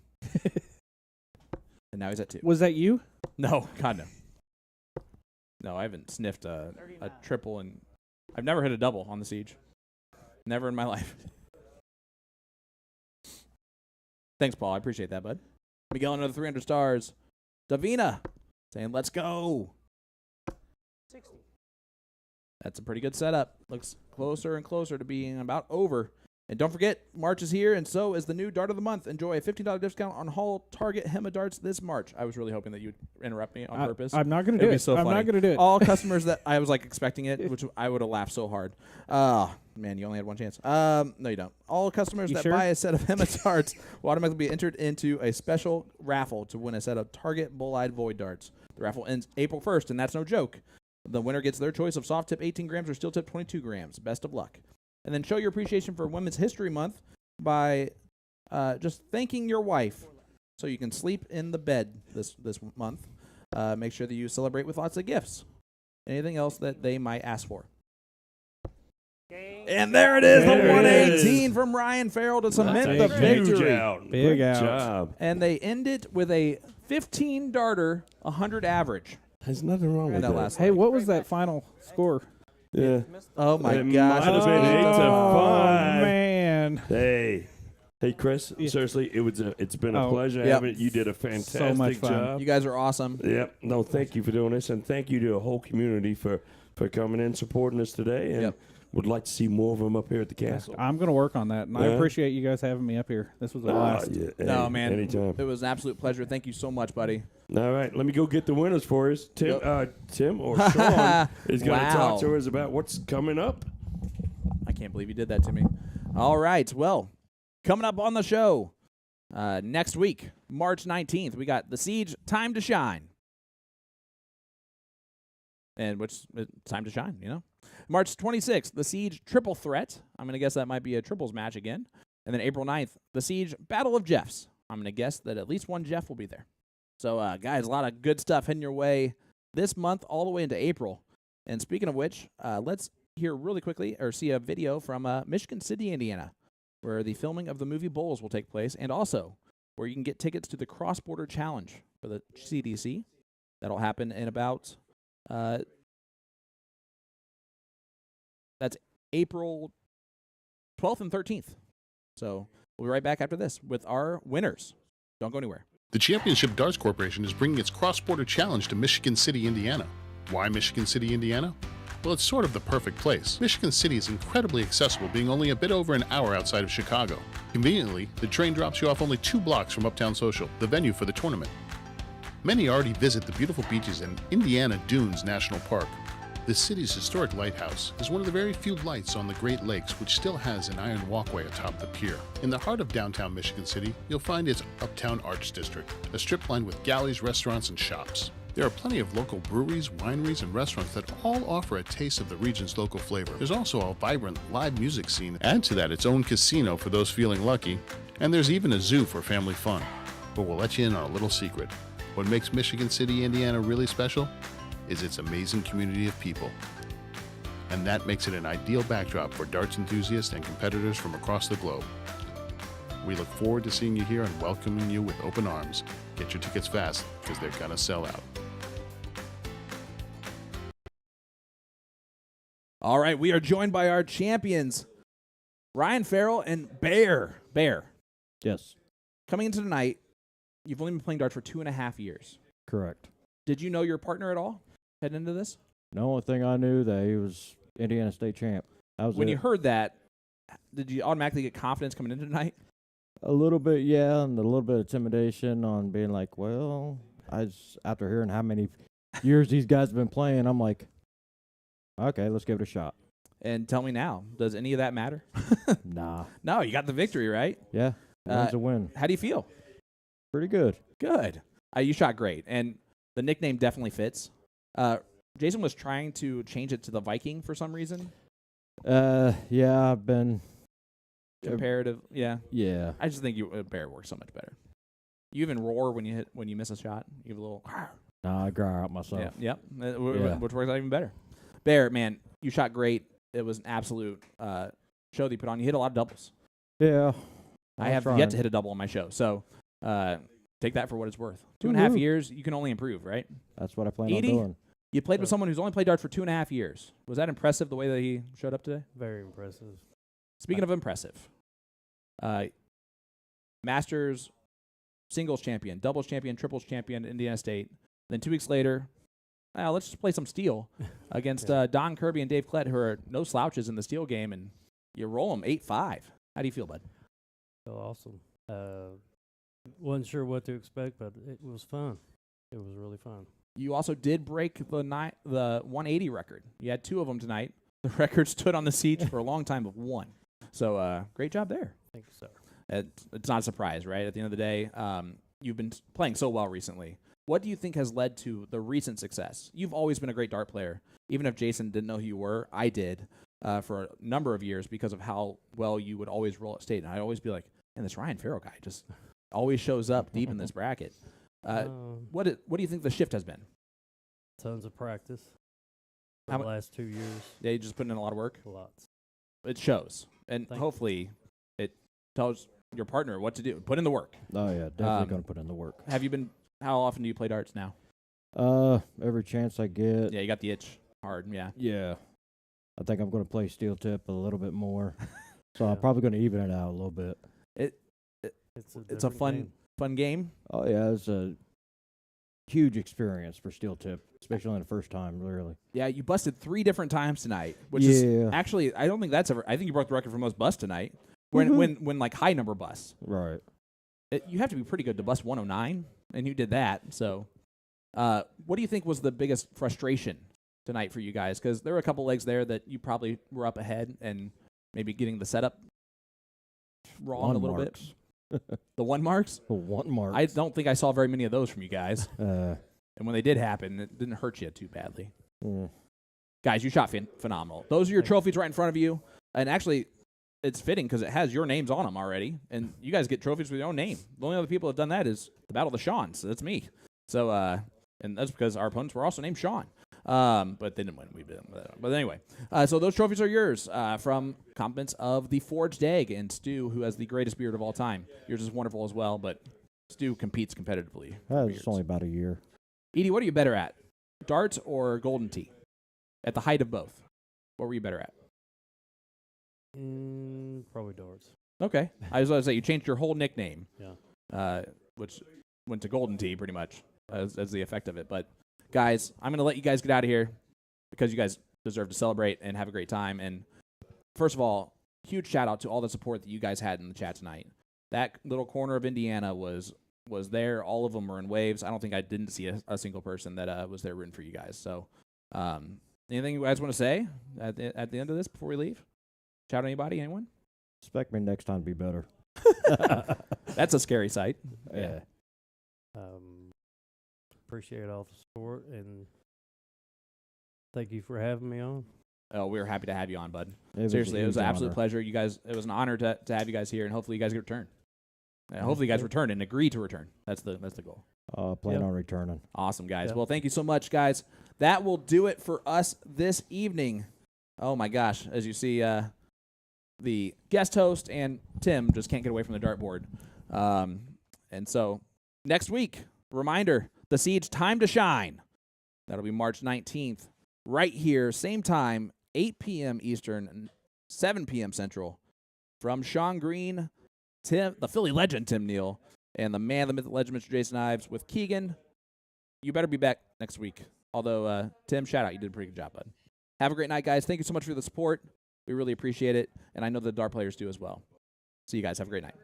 E: And now he's at 2.
B: Was that you?
E: No, God, no. No, I haven't sniffed a
C: 39.
E: triple, and I've never hit a double on the Siege. Never in my life. Thanks, Paul. I appreciate that, bud. Miguel, another 300 stars. Davina saying, let's go.
C: 60.
E: That's a pretty good setup. Looks closer and closer to being about over. And don't forget, March is here, and so is the new Dart of the Month. Enjoy a $15 discount on Hall Target HEMA darts this March. I was really hoping that you'd interrupt me on purpose.
B: I'm not going to do
E: It'd be
B: it.
E: so
B: I'm
E: funny.
B: not going to do it.
E: All customers that I was like expecting it, which I would have laughed so hard. Man, you only had one chance. No, you don't. All customers that
B: sure?
E: buy a set of HEMA darts will automatically be entered into a special raffle to win a set of Target Bull-Eyed Void darts. The raffle ends April 1st, and that's no joke. The winner gets their choice of soft tip 18 grams or steel tip 22 grams. Best of luck. And then show your appreciation for Women's History Month by just thanking your wife so you can sleep in the bed this month. Make sure that you celebrate with lots of gifts. Anything else that they might ask for. And there it is,
A: There
E: the
A: it
E: 118 from Ryan Ferrell to cement the
A: Huge
E: victory.
A: out.
B: Big
A: Great
B: out.
A: job.
E: And they end it with a 15 darter, 100 average.
A: There's nothing wrong with
E: that
A: that.
E: last
B: Hey, what was that final score?
A: Yeah.
E: Oh my
A: It
E: gosh.
A: might have been 8 to 5.
B: Man.
A: Hey, Chris.
B: Yeah.
A: Seriously, it's been a
B: Oh,
A: pleasure
E: yep.
A: having it. You did a fantastic
B: much fun.
A: job.
E: You guys are awesome.
A: Yep. No, thank you for doing this, and thank you to the whole community for coming in, supporting us today, and
E: Yep.
A: would like to see more of them up here at the castle.
B: I'm going to work on that, and I
A: Yeah.
B: appreciate you guys having me up here. This was a blast.
A: Yeah,
E: No,
A: hey,
E: man.
A: Anytime.
E: It was an absolute pleasure. Thank you so much, buddy.
A: All right, let me go get the winners for us. Tim or Sean is going to
E: Wow.
A: talk to us about what's coming up.
E: I can't believe you did that to me. All right. Well, coming up on the show next week, March 19th, we got The Siege, Time to Shine. And which time to shine, you know? March 26th, The Siege, Triple Threat. I'm going to guess that might be a triples match again. And then April 9th, The Siege, Battle of Jeffs. I'm going to guess that at least one Jeff will be there. So, guys, a lot of good stuff heading your way this month all the way into April. And speaking of which, let's hear really quickly or see a video from Michigan City, Indiana, where the filming of the movie Bowls will take place, and also where you can get tickets to the Cross Border Challenge for the CDC. That'll happen in about that's April 12th and 13th. So we'll be right back after this with our winners. Don't go anywhere.
G: The Championship Darts Corporation is bringing its cross-border challenge to Michigan City, Indiana. Why Michigan City, Indiana? Well, it's sort of the perfect place. Michigan City is incredibly accessible, being only a bit over an hour outside of Chicago. Conveniently, the train drops you off only 2 blocks from Uptown Social, the venue for the tournament. Many already visit the beautiful beaches in Indiana Dunes National Park. The city's historic lighthouse is one of the very few lights on the Great Lakes which still has an iron walkway atop the pier. In the heart of downtown Michigan City, you'll find its Uptown Arts District, a strip lined with galleys, restaurants, and shops. There are plenty of local breweries, wineries, and restaurants that all offer a taste of the region's local flavor. There's also a vibrant live music scene. Add to that its own casino for those feeling lucky, and there's even a zoo for family fun. But we'll let you in on a little secret. What makes Michigan City, Indiana really special is its amazing community of people. And that makes it an ideal backdrop for darts enthusiasts and competitors from across the globe. We look forward to seeing you here and welcoming you with open arms. Get your tickets fast, because they're gonna sell out.
E: All right, we are joined by our champions, Ryan Ferrell and Bear. Bear,
H: Yes,
E: coming into tonight, you've only been playing darts for 2.5 years.
H: correct.
E: Did you know your partner at all heading into this?
H: The only thing I knew that he was Indiana State champ. That was
E: When
H: it.
E: you heard that, did you automatically get confidence coming into tonight?
H: A little bit, yeah, and a little bit of intimidation on being like, well, after hearing how many years these guys have been playing, I'm like, okay, let's give it a shot.
E: And tell me now, does any of that matter?
H: Nah,
E: No, you got the victory, right?
H: yeah, win's a win.
E: How do you feel?
H: Pretty good.
E: Good. You shot great, and the nickname definitely fits. Jason was trying to change it to the Viking for some reason.
H: Yeah, I've been,
E: Comparative, yeah.
H: yeah.
E: I just think Bear works so much better. You even roar when you miss a shot. You have a little.
H: Nah, I growl out myself.
E: Yeah,
H: Yeah.
E: which works out even better. Bear, man, you shot great. It was an absolute show that you put on. You hit a lot of doubles.
H: Yeah.
E: I have yet to hit a double on my show, so take that for what it's worth. 2.5
H: Woohoo.
E: years, you can only improve, right?
H: That's what I plan
E: Edie?
H: on doing.
E: You played with someone who's only played darts for 2.5 years. Was that impressive the way that he showed up today?
I: Very impressive.
E: Speaking of impressive, Masters singles champion, doubles champion, triples champion, Indiana State. Then 2 weeks later, let's just play some steel against Don Kirby and Dave Collett, who are no slouches in the steel game, and you roll them 8-5. How do you feel, bud?
I: So awesome. Wasn't sure what to expect, but it was fun. It was really fun.
E: You also did break the 180 record. You had 2 of them tonight. The record stood on the siege for a long time of 1. So great job there.
I: Thank you, sir.
E: It's not a surprise, right? At the end of the day, you've been playing so well recently. What do you think has led to the recent success? You've always been a great dart player. Even if Jason didn't know who you were, I did for a number of years because of how well you would always roll at state. And I'd always be like, man, this Ryan Ferrell guy just always shows up deep in this bracket. What do you think the shift has been?
I: Tons of practice for the last 2 years.
E: Yeah, you just putting in a lot of work?
I: Lots.
E: It shows. And hopefully it tells your partner what to do. Put in the work.
H: Oh, yeah, definitely going to put in the work.
E: How often do you play darts now?
H: Every chance I get.
E: Yeah, you got the itch hard, yeah.
H: Yeah. I think I'm going to play steel tip a little bit more. So I'm probably going to even it out a little bit.
I: It's a
E: fun game.
H: Oh, yeah, it's a huge experience for steel tip, especially on the first time, really.
E: Yeah, you busted 3 different times tonight, which is actually, I don't think that's ever, I think you broke the record for most busts tonight. When like high number busts.
H: Right.
E: You have to be pretty good to bust 109, and you did that. So what do you think was the biggest frustration tonight for you guys? Because there were a couple legs there that you probably were up ahead and maybe getting the setup wrong a little bit. The 1 marks?
H: The 1 marks.
E: I don't think I saw very many of those from you guys. And when they did happen, it didn't hurt you too badly. Guys, you shot phenomenal. Those are your trophies right in front of you. And actually, it's fitting because it has your names on them already. And you guys get trophies with your own name. The only other people that have done that is the Battle of the Shawns. So that's me. So, and that's because our opponents were also named Sean. But they didn't win. We did. But anyway, so those trophies are yours from compliments of the Forged Egg and Stu, who has the greatest beard of all time. Yours is wonderful as well, but Stu competes competitively.
H: It's only about a year.
E: Edie, what are you better at? Darts or Golden Tee? At the height of both, what were you better at?
I: Probably darts.
E: Okay. I was going to say, you changed your whole nickname.
I: Yeah.
E: Which went to Golden Tee pretty much as the effect of it. But, guys, I'm going to let you guys get out of here because you guys deserve to celebrate and have a great time. And, first of all, huge shout-out to all the support that you guys had in the chat tonight. That little corner of Indiana was there. All of them were in waves. I don't think I didn't see a single person that was there rooting for you guys. So, anything you guys want to say at the end of this before we leave? Shout out anybody? Anyone?
H: Expect me next time to be better.
E: That's a scary sight.
H: Yeah.
I: Appreciate all the support, and thank you for having me on.
E: Oh, we were happy to have you on, bud.
H: Seriously,
E: it was an absolute pleasure. You guys, it was an honor to have you guys here, and hopefully you guys get returned. Hopefully you guys return and agree to return. That's the goal.
H: Plan on returning.
E: Awesome, guys. Well, thank you so much, guys. That will do it for us this evening. Oh, my gosh. As you see, the guest host and Tim just can't get away from the dartboard. And so next week, reminder, the Siege Time to Shine. That'll be March 19th, right here, same time, 8 p.m. Eastern, 7 p.m. Central, from Sean Green, Tim, the Philly legend Tim Neal, and the man, the myth, the legend, Mr. Jason Ives with Keegan. You better be back next week. Although, Tim, shout out. You did a pretty good job, bud. Have a great night, guys. Thank you so much for the support. We really appreciate it, and I know the dart players do as well. See you guys. Have a great night.